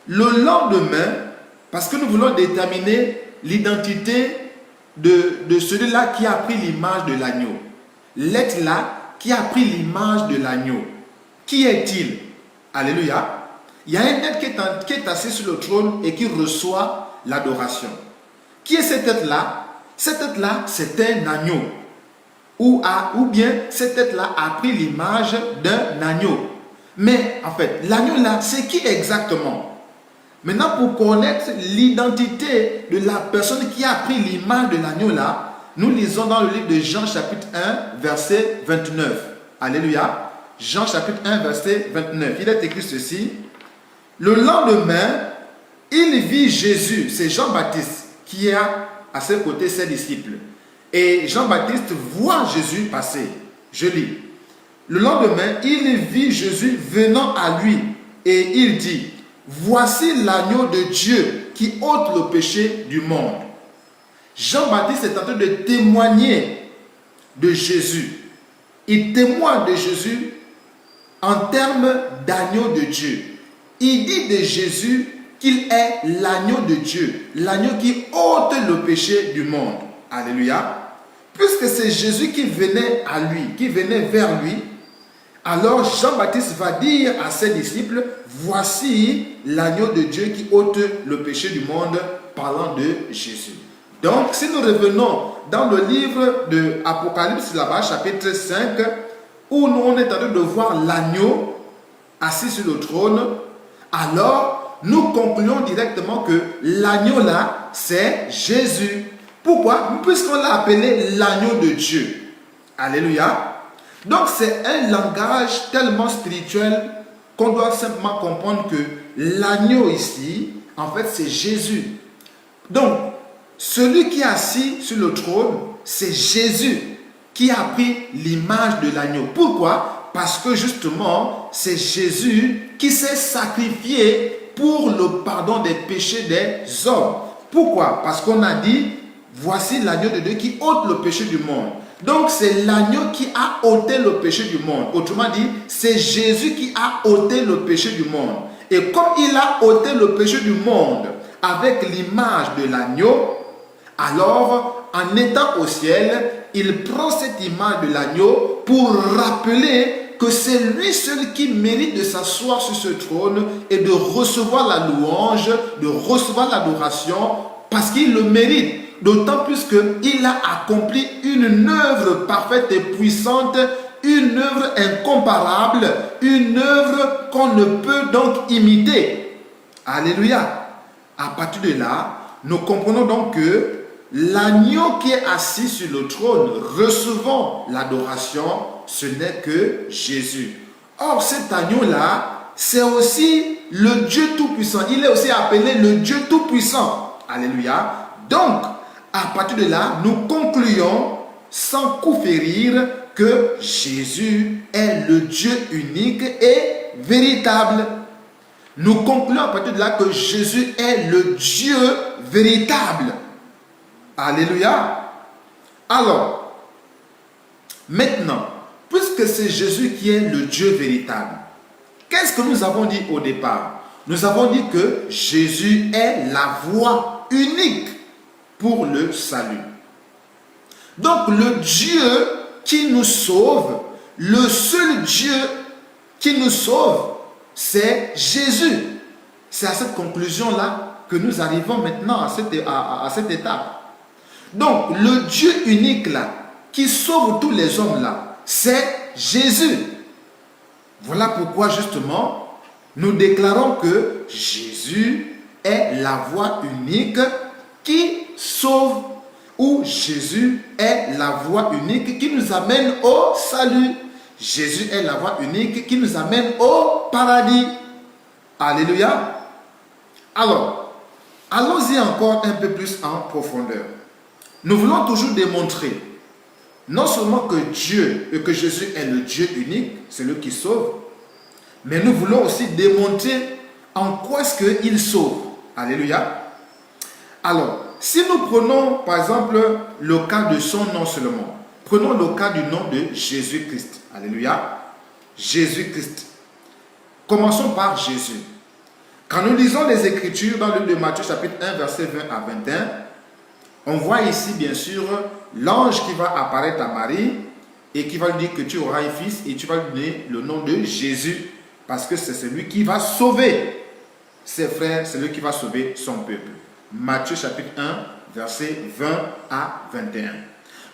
Le lendemain, parce que nous voulons déterminer l'identité de celui-là qui a pris l'image de l'agneau. L'être là qui a pris l'image de l'agneau. Qui est-il? Alléluia. Il y a un être qui est assis sur le trône et qui reçoit l'adoration. Qui est cet être-là? Cet être-là, c'est un agneau. Ou bien cet être-là a pris l'image d'un agneau. Mais en fait, l'agneau là, c'est qui exactement? Maintenant, pour connaître l'identité de la personne qui a pris l'image de l'agneau là, nous lisons dans le livre de Jean chapitre 1, verset 29. Alléluia. Jean chapitre 1, verset 29. Il est écrit ceci. Le lendemain, il vit Jésus, c'est Jean-Baptiste, qui a à ses côtés ses disciples. Et Jean-Baptiste voit Jésus passer. Je lis. Le lendemain, il vit Jésus venant à lui et il dit, voici l'agneau de Dieu qui ôte le péché du monde. Jean-Baptiste est en train de témoigner de Jésus. Il témoigne de Jésus en termes d'agneau de Dieu. Il dit de Jésus qu'il est l'agneau de Dieu, l'agneau qui ôte le péché du monde. Alléluia. Puisque c'est Jésus qui venait à lui, qui venait vers lui, alors Jean-Baptiste va dire à ses disciples, voici l'agneau de Dieu qui ôte le péché du monde, parlant de Jésus. Donc, si nous revenons dans le livre de Apocalypse, là-bas, chapitre 5, où nous on est en train de voir l'agneau assis sur le trône, alors nous concluons directement que l'agneau là, c'est Jésus. Pourquoi? Puisqu'on l'a appelé l'agneau de Dieu. Alléluia. Donc c'est un langage tellement spirituel qu'on doit simplement comprendre que l'agneau ici, en fait, c'est Jésus. Donc, celui qui est assis sur le trône, c'est Jésus qui a pris l'image de l'agneau. Pourquoi? Parce que justement, c'est Jésus qui s'est sacrifié pour le pardon des péchés des hommes. Pourquoi? Parce qu'on a dit, voici l'agneau de Dieu qui ôte le péché du monde. Donc c'est l'agneau qui a ôté le péché du monde. Autrement dit, c'est Jésus qui a ôté le péché du monde. Et comme il a ôté le péché du monde avec l'image de l'agneau, alors en étant au ciel, il prend cette image de l'agneau pour rappeler que c'est lui seul qui mérite de s'asseoir sur ce trône et de recevoir la louange, de recevoir l'adoration, parce qu'il le mérite. D'autant plus qu'il a accompli une œuvre parfaite et puissante, une œuvre incomparable, une œuvre qu'on ne peut donc imiter. Alléluia. À partir de là, nous comprenons donc que l'agneau qui est assis sur le trône, recevant l'adoration, ce n'est que Jésus. Or, cet agneau-là, c'est aussi le Dieu Tout-Puissant. Il est aussi appelé le Dieu Tout-Puissant. Alléluia. Donc, à partir de là, nous concluons sans coup férir que Jésus est le Dieu unique et véritable. Nous concluons à partir de là que Jésus est le Dieu véritable. Alléluia. Alors, maintenant, puisque c'est Jésus qui est le Dieu véritable, qu'est-ce que nous avons dit au départ? Nous avons dit que Jésus est la voie unique pour le salut. Donc, le Dieu qui nous sauve, le seul Dieu qui nous sauve, c'est Jésus. C'est à cette conclusion-là que nous arrivons maintenant à cette étape. Donc, le Dieu unique là, qui sauve tous les hommes là, c'est Jésus. Voilà pourquoi justement, nous déclarons que Jésus est la voie unique qui sauve, ou Jésus est la voie unique qui nous amène au salut. Jésus est la voie unique qui nous amène au paradis. Alléluia. Alors, allons-y encore un peu plus en profondeur. Nous voulons toujours démontrer non seulement que Dieu et que Jésus est le Dieu unique, c'est lui qui sauve, mais nous voulons aussi démontrer en quoi est-ce qu'il sauve. Alléluia. Alors, si nous prenons par exemple le cas de son nom seulement, prenons le cas du nom de Jésus-Christ. Alléluia. Jésus-Christ. Commençons par Jésus. Quand nous lisons les Écritures dans le livre de Matthieu chapitre 1 verset 20 à 21, on voit ici bien sûr l'ange qui va apparaître à Marie et qui va lui dire que tu auras un fils et tu vas lui donner le nom de Jésus parce que c'est celui qui va sauver ses frères, c'est lui qui va sauver son peuple. Matthieu chapitre 1 verset 20 à 21.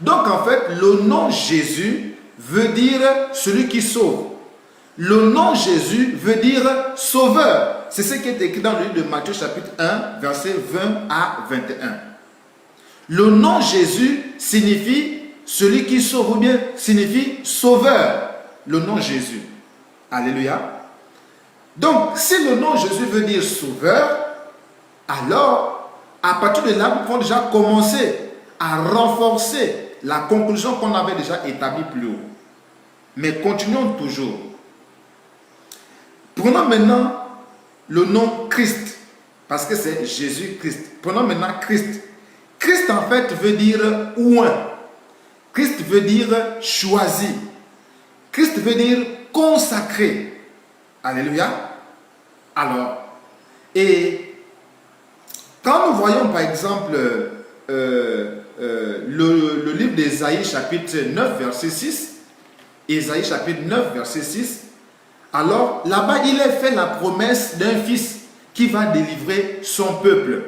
Donc en fait le nom Jésus veut dire celui qui sauve. Le nom Jésus veut dire sauveur. C'est ce qui est écrit dans le livre de Matthieu chapitre 1 verset 20 à 21. Le nom Jésus signifie celui qui sauve ou bien signifie sauveur. Le nom Jésus. Alléluia. Donc, si le nom Jésus veut dire sauveur, alors, à partir de là, nous pouvons déjà commencer à renforcer la conclusion qu'on avait déjà établie plus haut. Mais continuons toujours. Prenons maintenant le nom Christ, parce que c'est Jésus-Christ. Prenons maintenant Christ. Christ en fait veut dire oint. Christ veut dire choisi. Christ veut dire consacré. Alléluia. Alors, et quand nous voyons par exemple le livre d'Ésaïe chapitre 9 verset 6, Ésaïe chapitre 9 verset 6, alors là-bas il est fait la promesse d'un fils qui va délivrer son peuple.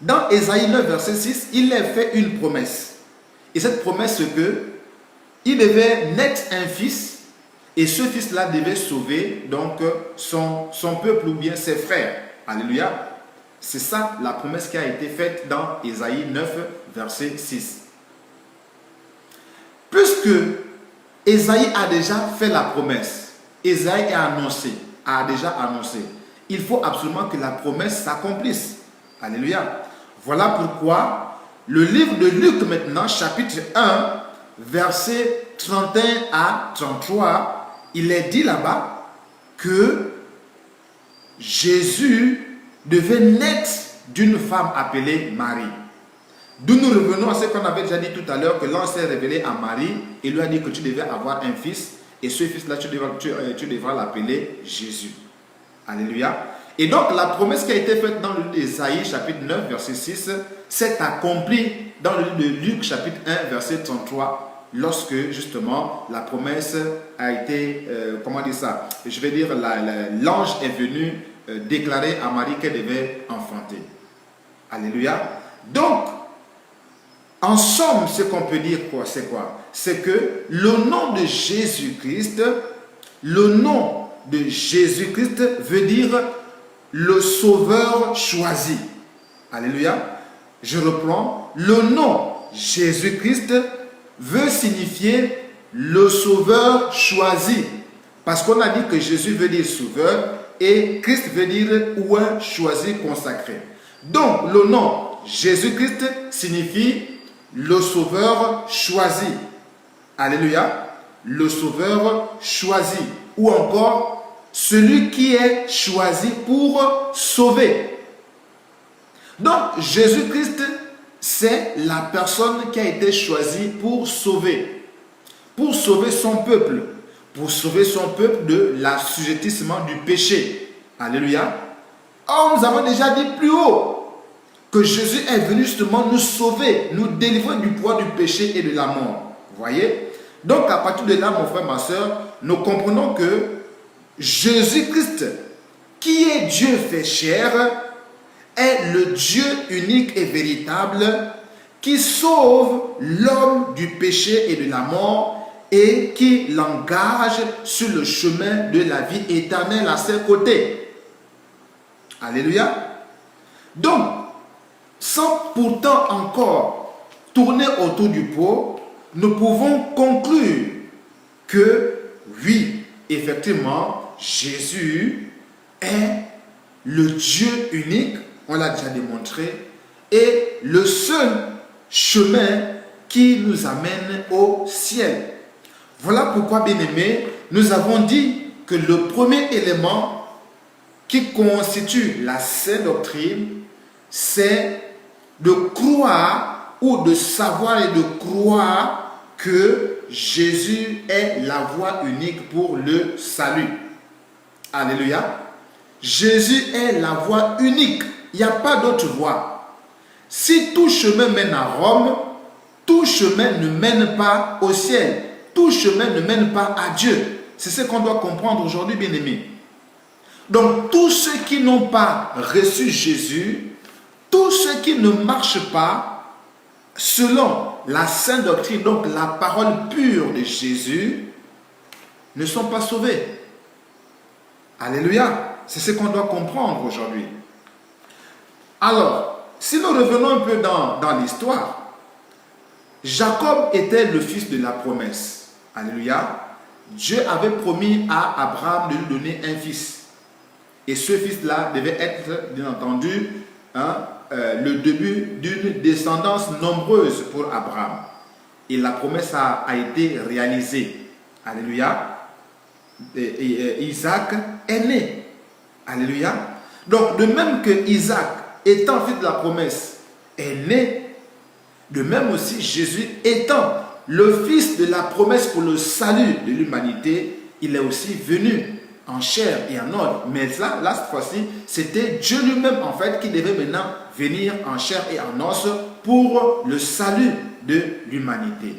Dans Ésaïe 9, verset 6, il a fait une promesse. Et cette promesse, c'est que il devait naître un fils, et ce fils-là devait sauver donc son peuple ou bien ses frères. Alléluia. C'est ça la promesse qui a été faite dans Ésaïe 9, verset 6. Puisque Ésaïe a déjà fait la promesse, Ésaïe a déjà annoncé, il faut absolument que la promesse s'accomplisse. Alléluia. Voilà pourquoi le livre de Luc maintenant, chapitre 1, versets 31 à 33, il est dit là-bas que Jésus devait naître d'une femme appelée Marie. D'où nous revenons à ce qu'on avait déjà dit tout à l'heure, que l'ange s'est révélé à Marie et lui a dit que tu devais avoir un fils, et ce fils-là, tu devras l'appeler Jésus. Alléluia. Et donc, la promesse qui a été faite dans le livre d'Ésaïe, chapitre 9, verset 6, s'est accomplie dans le livre de Luc, chapitre 1, verset 33, lorsque, justement, la promesse a été, l'ange est venu déclarer à Marie qu'elle devait enfanter. Alléluia. Donc, en somme, ce qu'on peut dire, c'est quoi? C'est que le nom de Jésus-Christ, veut dire le Sauveur choisi. Alléluia. Je reprends. Le nom Jésus-Christ veut signifier le Sauveur choisi. Parce qu'on a dit que Jésus veut dire Sauveur et Christ veut dire oint, choisi, consacré. Donc, le nom Jésus-Christ signifie le Sauveur choisi. Alléluia. Le Sauveur choisi. Ou encore, celui qui est choisi pour sauver. Donc, Jésus-Christ, c'est la personne qui a été choisie pour sauver. Pour sauver son peuple. Pour sauver son peuple de l'assujettissement du péché. Alléluia. Or, nous avons déjà dit plus haut que Jésus est venu justement nous sauver, nous délivrer du poids du péché et de la mort. Vous voyez? Donc, à partir de là, mon frère, ma soeur, nous comprenons que Jésus-Christ, qui est Dieu fait chair, est le Dieu unique et véritable qui sauve l'homme du péché et de la mort et qui l'engage sur le chemin de la vie éternelle à ses côtés. Alléluia. Donc, sans pourtant encore tourner autour du pot, nous pouvons conclure que oui, effectivement, Jésus est le Dieu unique, on l'a déjà démontré, et le seul chemin qui nous amène au ciel. Voilà pourquoi, bien-aimés, nous avons dit que le premier élément qui constitue la sainte doctrine, c'est de croire ou de savoir et de croire que Jésus est la voie unique pour le salut. Alléluia. Jésus est la voie unique. Il n'y a pas d'autre voie. Si tout chemin mène à Rome, tout chemin ne mène pas au ciel. Tout chemin ne mène pas à Dieu. C'est ce qu'on doit comprendre aujourd'hui, bien-aimés. Donc, tous ceux qui n'ont pas reçu Jésus, tous ceux qui ne marchent pas selon la sainte doctrine, donc la parole pure de Jésus, ne sont pas sauvés. Alléluia. C'est ce qu'on doit comprendre aujourd'hui. Alors, si nous revenons un peu dans l'histoire, Jacob était le fils de la promesse. Alléluia. Dieu avait promis à Abraham de lui donner un fils. Et ce fils-là devait être, bien entendu, le début d'une descendance nombreuse pour Abraham. Et la promesse a été réalisée. Alléluia. Et Isaac est né. Alléluia. Donc, de même que Isaac, étant fils de la promesse, est né, de même aussi Jésus, étant le fils de la promesse pour le salut de l'humanité, il est aussi venu en chair et en ordre. Mais là cette fois-ci, c'était Dieu lui-même, en fait, qui devait maintenant venir en chair et en os pour le salut de l'humanité.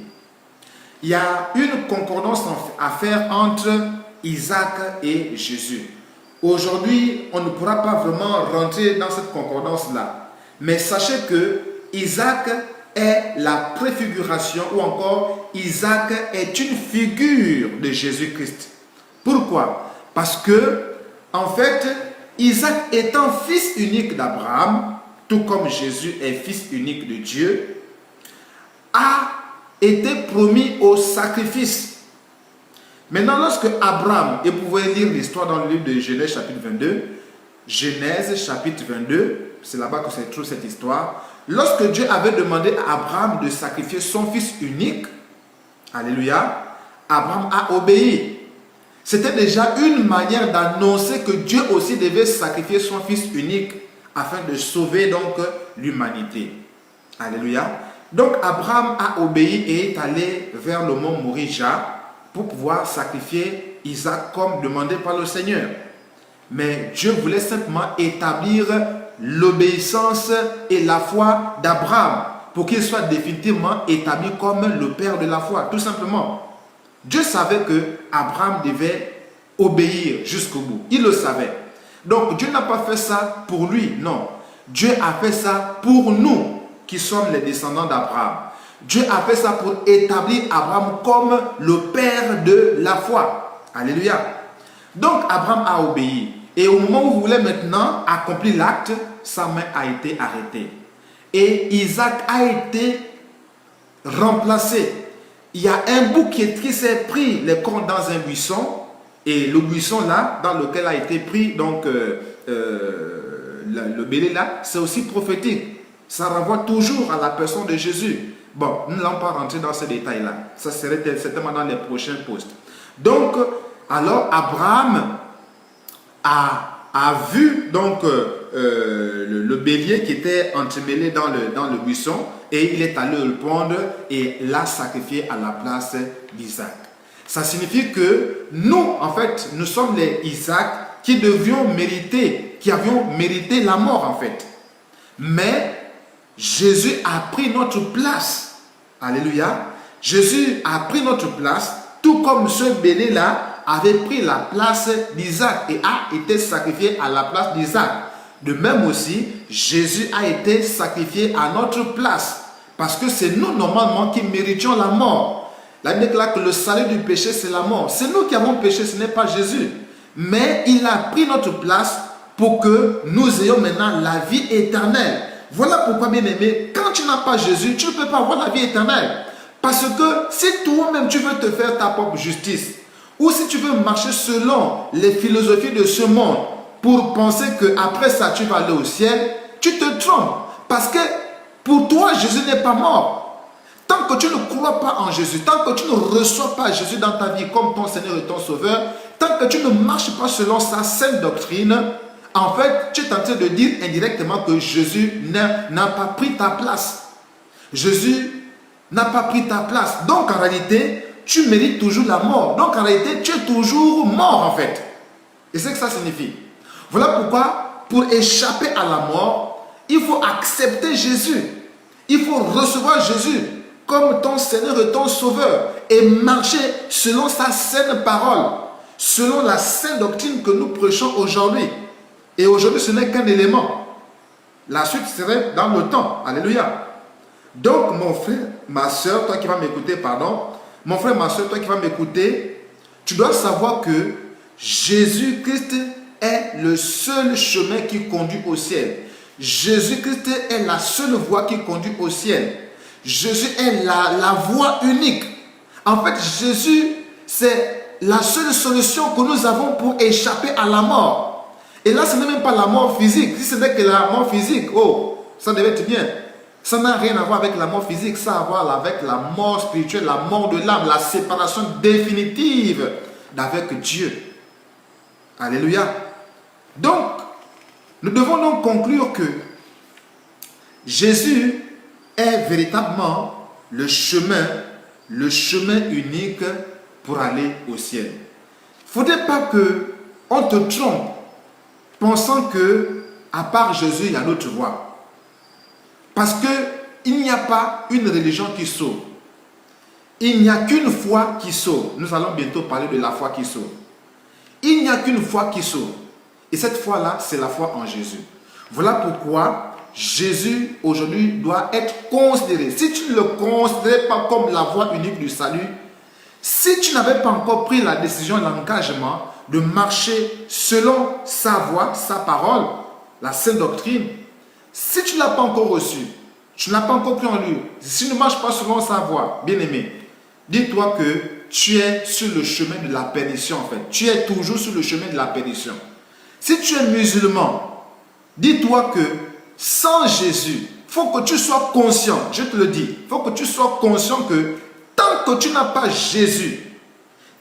Il y a une concordance à faire entre Isaac et Jésus. Aujourd'hui, on ne pourra pas vraiment rentrer dans cette concordance-là. Mais sachez que Isaac est la préfiguration, ou encore Isaac est une figure de Jésus-Christ. Pourquoi? Parce que, en fait, Isaac étant fils unique d'Abraham, tout comme Jésus est fils unique de Dieu, a été promis au sacrifice. Maintenant, lorsque Abraham, et vous pouvez lire l'histoire dans le livre de Genèse chapitre 22, Genèse chapitre 22, c'est là-bas que se trouve cette histoire. Lorsque Dieu avait demandé à Abraham de sacrifier son fils unique, alléluia, Abraham a obéi. C'était déjà une manière d'annoncer que Dieu aussi devait sacrifier son fils unique afin de sauver donc l'humanité. Alléluia. Donc Abraham a obéi et est allé vers le mont Morija pour pouvoir sacrifier Isaac comme demandé par le Seigneur. Mais Dieu voulait simplement établir l'obéissance et la foi d'Abraham pour qu'il soit définitivement établi comme le père de la foi, tout simplement. Dieu savait que Abraham devait obéir jusqu'au bout. Il le savait. Donc Dieu n'a pas fait ça pour lui, non. Dieu a fait ça pour nous qui sommes les descendants d'Abraham. Dieu a fait ça pour établir Abraham comme le père de la foi. Alléluia. Donc Abraham a obéi. Et au moment où vous voulez maintenant accomplir l'acte, sa main a été arrêtée. Et Isaac a été remplacé. Il y a un bouc qui s'est pris les cornes dans un buisson. Et le buisson là, dans lequel a été pris donc, le bélier là, c'est aussi prophétique. Ça renvoie toujours à la personne de Jésus. Bon, nous n'allons pas rentrer dans ces détails-là. Ça serait certainement dans les prochains posts. Donc, alors Abraham a vu donc le bélier qui était entremêlé dans le buisson et il est allé le prendre et l'a sacrifié à la place d'Isaac. Ça signifie que nous, en fait, nous sommes les Isaac qui devions mériter, qui avions mérité la mort, en fait. Mais Jésus a pris notre place. Alléluia. Jésus a pris notre place, tout comme ce bélier-là avait pris la place d'Isaac et a été sacrifié à la place d'Isaac. De même aussi, Jésus a été sacrifié à notre place. Parce que c'est nous, normalement, qui méritions la mort. La Bible déclare que le salaire du péché, c'est la mort. C'est nous qui avons péché, ce n'est pas Jésus. Mais il a pris notre place pour que nous ayons maintenant la vie éternelle. Voilà pourquoi, bien aimé, quand tu n'as pas Jésus, tu ne peux pas avoir la vie éternelle. Parce que si toi-même tu veux te faire ta propre justice, ou si tu veux marcher selon les philosophies de ce monde pour penser qu'après ça tu vas aller au ciel, tu te trompes. Parce que pour toi, Jésus n'est pas mort. Tant que tu ne crois pas en Jésus, tant que tu ne reçois pas Jésus dans ta vie comme ton Seigneur et ton Sauveur, tant que tu ne marches pas selon sa sainte doctrine, en fait, tu es en train de dire indirectement que Jésus n'a pas pris ta place. Jésus n'a pas pris ta place. Donc en réalité, tu mérites toujours la mort. Donc en réalité, tu es toujours mort en fait. Et c'est ce que ça signifie. Voilà pourquoi, pour échapper à la mort, il faut accepter Jésus. Il faut recevoir Jésus comme ton Seigneur et ton Sauveur et marcher selon sa sainte parole, selon la sainte doctrine que nous prêchons aujourd'hui. Et aujourd'hui, ce n'est qu'un élément. La suite serait dans le temps. Alléluia. Donc, mon frère, ma soeur, toi qui vas m'écouter, pardon, mon frère, ma soeur, toi qui vas m'écouter, tu dois savoir que Jésus-Christ est le seul chemin qui conduit au ciel. Jésus-Christ est la seule voie qui conduit au ciel. Jésus est la voie unique. En fait, Jésus, c'est la seule solution que nous avons pour échapper à la mort. Et là, ce n'est même pas la mort physique. Si ce n'est que la mort physique, oh, ça devait être bien. Ça n'a rien à voir avec la mort physique, ça a à voir avec la mort spirituelle, la mort de l'âme, la séparation définitive d'avec Dieu. Alléluia. Donc, nous devons donc conclure que Jésus est véritablement le chemin unique pour aller au ciel. Il ne faudrait pas qu'on te trompe pensant que à part Jésus, il y a d'autres voies. Parce qu'il n'y a pas une religion qui sauve. Il n'y a qu'une foi qui sauve. Nous allons bientôt parler de la foi qui sauve. Il n'y a qu'une foi qui sauve. Et cette foi-là, c'est la foi en Jésus. Voilà pourquoi Jésus aujourd'hui doit être considéré. Si tu ne le considères pas comme la voie unique du salut, si tu n'avais pas encore pris la décision, l'engagement de marcher selon sa voie, sa parole, la sainte doctrine, si tu ne l'as pas encore reçu, tu n'as pas encore pris en lui, si tu ne marches pas selon sa voie, bien-aimé, dis-toi que tu es sur le chemin de la perdition en fait. Tu es toujours sur le chemin de la perdition. Si tu es musulman, dis-toi que sans Jésus, il faut que tu sois conscient, je te le dis, il faut que tu sois conscient que tant que tu n'as pas Jésus,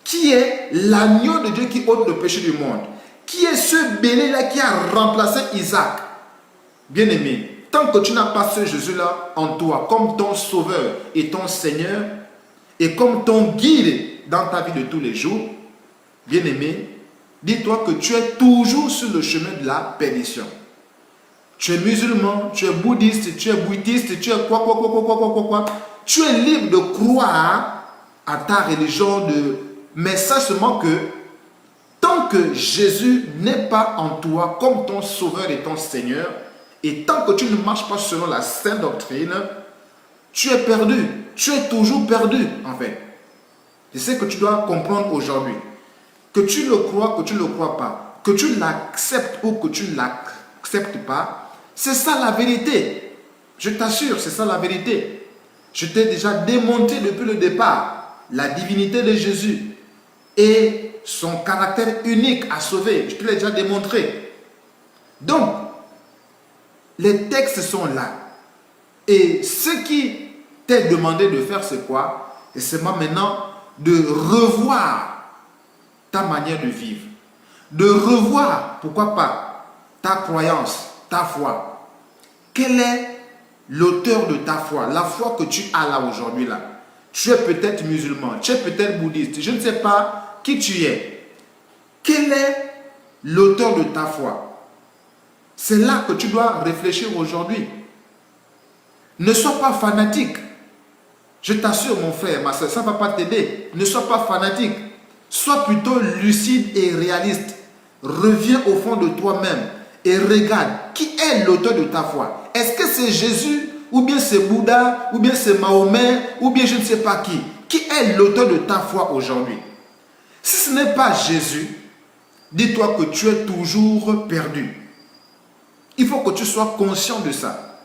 qui est l'agneau de Dieu qui ôte le péché du monde, qui est ce béné-là qui a remplacé Isaac, bien-aimé, tant que tu n'as pas ce Jésus-là en toi, comme ton sauveur et ton Seigneur, et comme ton guide dans ta vie de tous les jours, bien-aimé, dis-toi que tu es toujours sur le chemin de la perdition. Tu es musulman, tu es bouddhiste, tu es bouddhiste, tu es quoi. Tu es libre de croire à ta religion, mais sache seulement que tant que Jésus n'est pas en toi comme ton sauveur et ton Seigneur, et tant que tu ne marches pas selon la sainte doctrine, tu es perdu. Tu es toujours perdu, en fait. C'est ce que tu dois comprendre aujourd'hui. Que tu le crois, que tu ne le crois pas, que tu l'acceptes ou que tu ne l'acceptes pas, c'est ça la vérité. Je t'assure, c'est ça la vérité. Je t'ai déjà démontré depuis le départ la divinité de Jésus et son caractère unique à sauver. Je te l'ai déjà démontré. Donc, les textes sont là. Et ce qui t'est demandé de faire, c'est quoi? Et c'est maintenant de revoir ta manière de vivre. De revoir, pourquoi pas, ta croyance, ta foi. Quel est l'auteur de ta foi? La foi que tu as là aujourd'hui là. Tu es peut-être musulman, tu es peut-être bouddhiste, je ne sais pas qui tu es. Quel est l'auteur de ta foi? C'est là que tu dois réfléchir aujourd'hui. Ne sois pas fanatique. Je t'assure mon frère, ma soeur, ça ne va pas t'aider. Ne sois pas fanatique. Sois plutôt lucide et réaliste. Reviens au fond de toi-même et regarde qui est l'auteur de ta foi. Est-ce que c'est Jésus, ou bien c'est Bouddha, ou bien c'est Mahomet, ou bien je ne sais pas qui? Qui est l'auteur de ta foi aujourd'hui? Si ce n'est pas Jésus, dis-toi que tu es toujours perdu. Il faut que tu sois conscient de ça.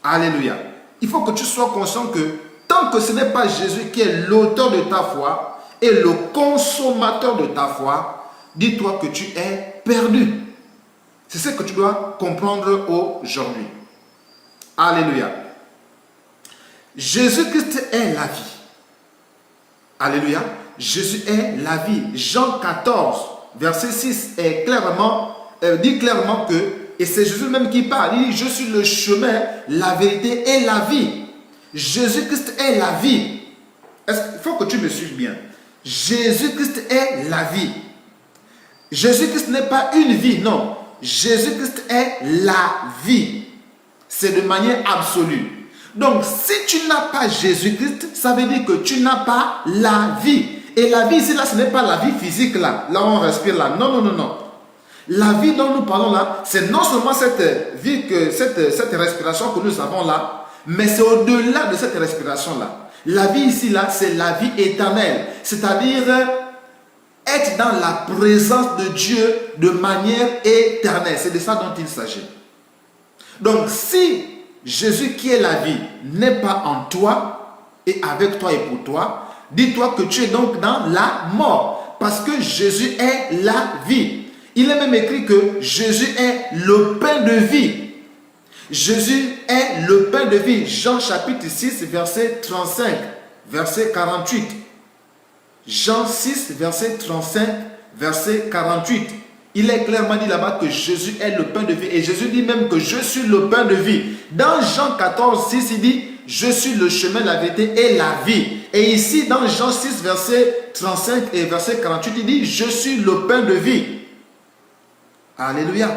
Alléluia. Il faut que tu sois conscient que tant que ce n'est pas Jésus qui est l'auteur de ta foi et le consommateur de ta foi, dis-toi que tu es perdu. C'est ce que tu dois comprendre aujourd'hui. Alléluia. Jésus-Christ est la vie. Alléluia. Jésus est la vie. Jean 14, verset 6 est dit clairement que, et c'est Jésus même qui parle, il dit, je suis le chemin, la vérité et la vie. Jésus-Christ est la vie. Il faut que tu me suives bien. Jésus-Christ est la vie. Jésus-Christ n'est pas une vie, non. Jésus-Christ est la vie. C'est de manière absolue. Donc, si tu n'as pas Jésus-Christ, ça veut dire que tu n'as pas la vie. Et la vie ici, là, ce n'est pas la vie physique, là. Là où on respire, là. Non, non, non, non. La vie dont nous parlons là, c'est non seulement cette vie, cette respiration que nous avons là, mais c'est au-delà de cette respiration-là. La vie ici, là, c'est la vie éternelle. C'est-à-dire être dans la présence de Dieu de manière éternelle. C'est de ça dont il s'agit. Donc, si Jésus qui est la vie n'est pas en toi et avec toi et pour toi, dis-toi que tu es donc dans la mort. Parce que Jésus est la vie. Il est même écrit que Jésus est le pain de vie. Jésus est le pain de vie. Jean chapitre 6, verset 35, verset 48. Jean 6, verset 35, verset 48. Il est clairement dit là-bas que Jésus est le pain de vie. Et Jésus dit même que je suis le pain de vie. Dans Jean 14, 6, il dit, je suis le chemin, la vérité et la vie. Et ici, dans Jean 6, verset 35 et verset 48, il dit, je suis le pain de vie. Alléluia.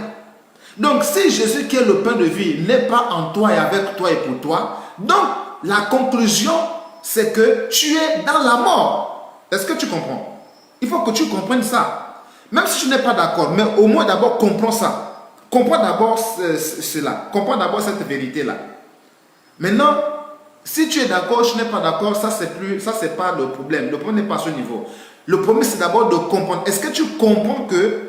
Donc, si Jésus qui est le pain de vie n'est pas en toi et avec toi et pour toi, donc la conclusion, c'est que tu es dans la mort. Est-ce que tu comprends? Il faut que tu comprennes ça. Même si tu n'es pas d'accord, mais au moins d'abord comprends ça. comprends d'abord cela. Comprends d'abord cette vérité-là. Maintenant, si tu es d'accord, tu n'es pas d'accord, ça c'est pas le problème. Le problème n'est pas à ce niveau. Le problème, c'est d'abord de comprendre. Est-ce que tu comprends que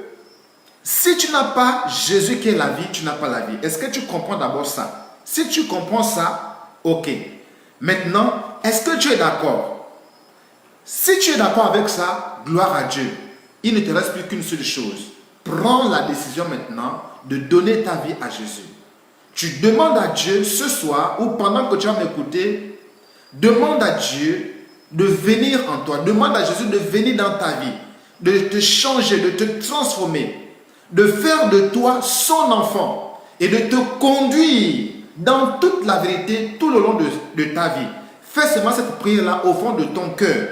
si tu n'as pas Jésus qui est la vie, tu n'as pas la vie? Est-ce que tu comprends d'abord ça? Si tu comprends ça, ok. Maintenant, est-ce que tu es d'accord? Si tu es d'accord avec ça, gloire à Dieu. Il ne te reste plus qu'une seule chose. Prends la décision maintenant de donner ta vie à Jésus. Tu demandes à Dieu ce soir ou pendant que tu vas m'écouter, demande à Dieu de venir en toi. Demande à Jésus de venir dans ta vie, de te changer, de te transformer, de faire de toi son enfant et de te conduire dans toute la vérité tout le long de ta vie. Fais seulement cette prière-là au fond de ton cœur.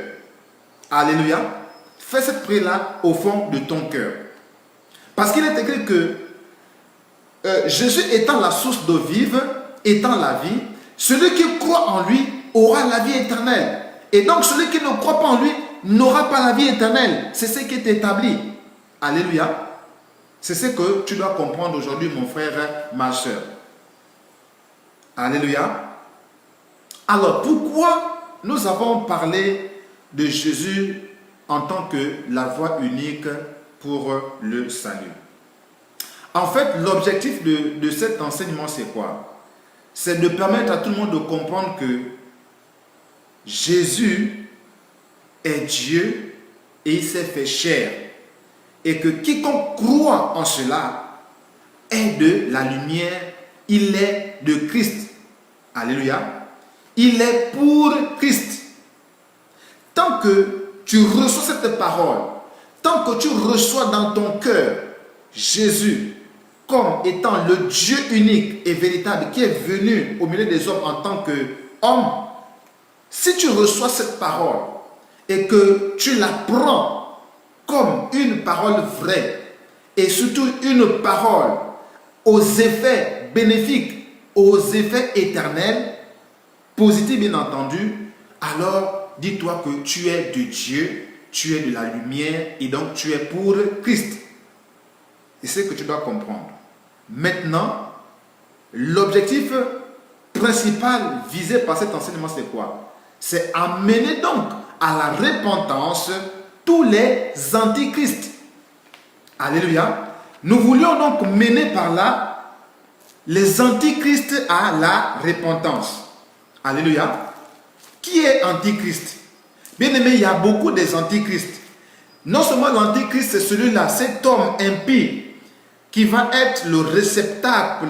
Alléluia. Fais cette prière-là au fond de ton cœur. Parce qu'il est écrit que Jésus étant la source d'eau vive, étant la vie, celui qui croit en lui aura la vie éternelle. Et donc celui qui ne croit pas en lui n'aura pas la vie éternelle. C'est ce qui est établi. Alléluia. C'est ce que tu dois comprendre aujourd'hui, mon frère, ma soeur. Alléluia. Alors, pourquoi nous avons parlé de Jésus en tant que la voie unique pour le salut? En fait, l'objectif de cet enseignement, c'est quoi? C'est de permettre à tout le monde de comprendre que Jésus est Dieu et il s'est fait chair. Et que quiconque croit en cela est de la lumière, il est de Christ. Alléluia. Il est pour Christ. Tant que tu reçois cette parole, tant que tu reçois dans ton cœur Jésus comme étant le Dieu unique et véritable qui est venu au milieu des hommes en tant qu'homme, si tu reçois cette parole et que tu la prends comme une parole vraie et surtout une parole aux effets bénéfiques, aux effets éternels, positifs bien entendu, alors dis-toi que tu es de Dieu, tu es de la lumière et donc tu es pour Christ. Et c'est ce que tu dois comprendre. Maintenant, l'objectif principal visé par cet enseignement, c'est quoi? C'est amener donc à la repentance tous les antichrists. Alléluia. Nous voulions donc mener par là les antichrists à la repentance. Alléluia. Qui est antichrist? Bien aimé, il y a beaucoup des antichrists. Non seulement l'antichrist, c'est celui-là, cet homme impie qui va être le réceptacle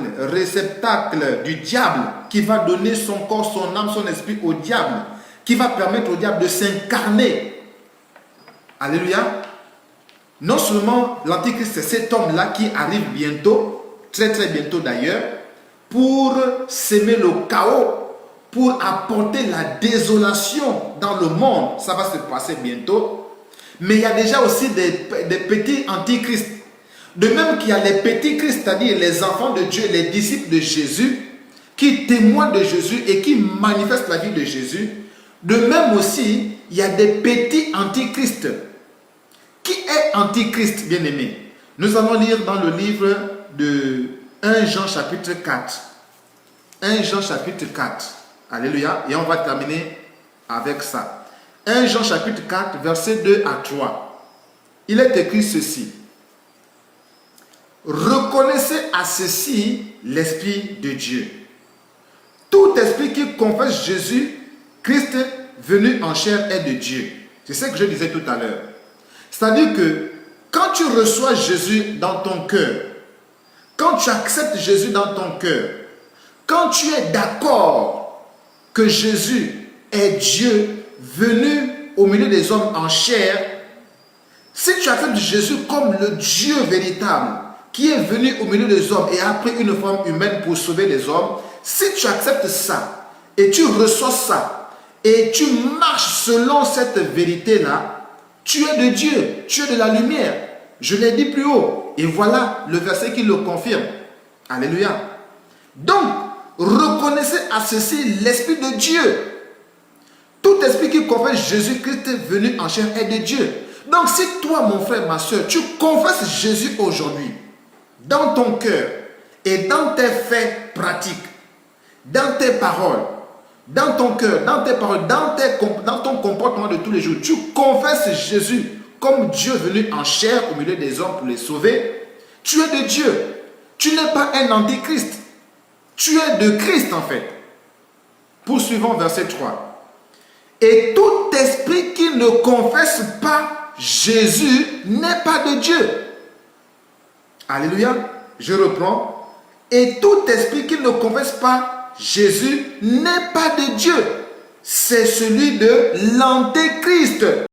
du diable, qui va donner son corps, son âme, son esprit au diable, qui va permettre au diable de s'incarner. Alléluia. Non seulement l'antichrist, c'est cet homme-là qui arrive bientôt, très très bientôt d'ailleurs, pour s'aimer le chaos, pour apporter la désolation dans le monde. Ça va se passer bientôt. Mais il y a déjà aussi des petits antichrists. De même qu'il y a les petits Christ, c'est-à-dire les enfants de Dieu, les disciples de Jésus, qui témoignent de Jésus et qui manifestent la vie de Jésus. De même aussi, il y a des petits antichrists. Qui est antichrist, bien-aimé? Nous allons lire dans le livre de 1 Jean chapitre 4. 1 Jean chapitre 4. Alléluia. Et on va terminer avec ça. 1 Jean chapitre 4, versets 2 à 3. Il est écrit ceci. Reconnaissez à ceci l'Esprit de Dieu. Tout esprit qui confesse Jésus, Christ venu en chair, est de Dieu. C'est ce que je disais tout à l'heure. C'est-à-dire que quand tu reçois Jésus dans ton cœur, quand tu acceptes Jésus dans ton cœur, quand tu es d'accord que Jésus est Dieu venu au milieu des hommes en chair, si tu acceptes Jésus comme le Dieu véritable qui est venu au milieu des hommes et a pris une forme humaine pour sauver les hommes, si tu acceptes ça et tu reçois ça et tu marches selon cette vérité-là, tu es de Dieu, tu es de la lumière. Je l'ai dit plus haut et voilà le verset qui le confirme. Alléluia. Donc, reconnaissez à ceci l'Esprit de Dieu. Tout esprit qui confesse Jésus-Christ venu en chair est de Dieu. Donc, si toi, mon frère, ma soeur, tu confesses Jésus aujourd'hui, dans ton cœur et dans tes faits pratiques, dans tes paroles, dans ton cœur, dans tes paroles, dans ton comportement de tous les jours, tu confesses Jésus comme Dieu venu en chair au milieu des hommes pour les sauver, tu es de Dieu. Tu n'es pas un antichrist. Tu es de Christ en fait. Poursuivons verset 3. Et tout esprit qui ne confesse pas Jésus n'est pas de Dieu. Alléluia. Je reprends. Et tout esprit qui ne confesse pas Jésus n'est pas de Dieu. C'est celui de l'antéchrist.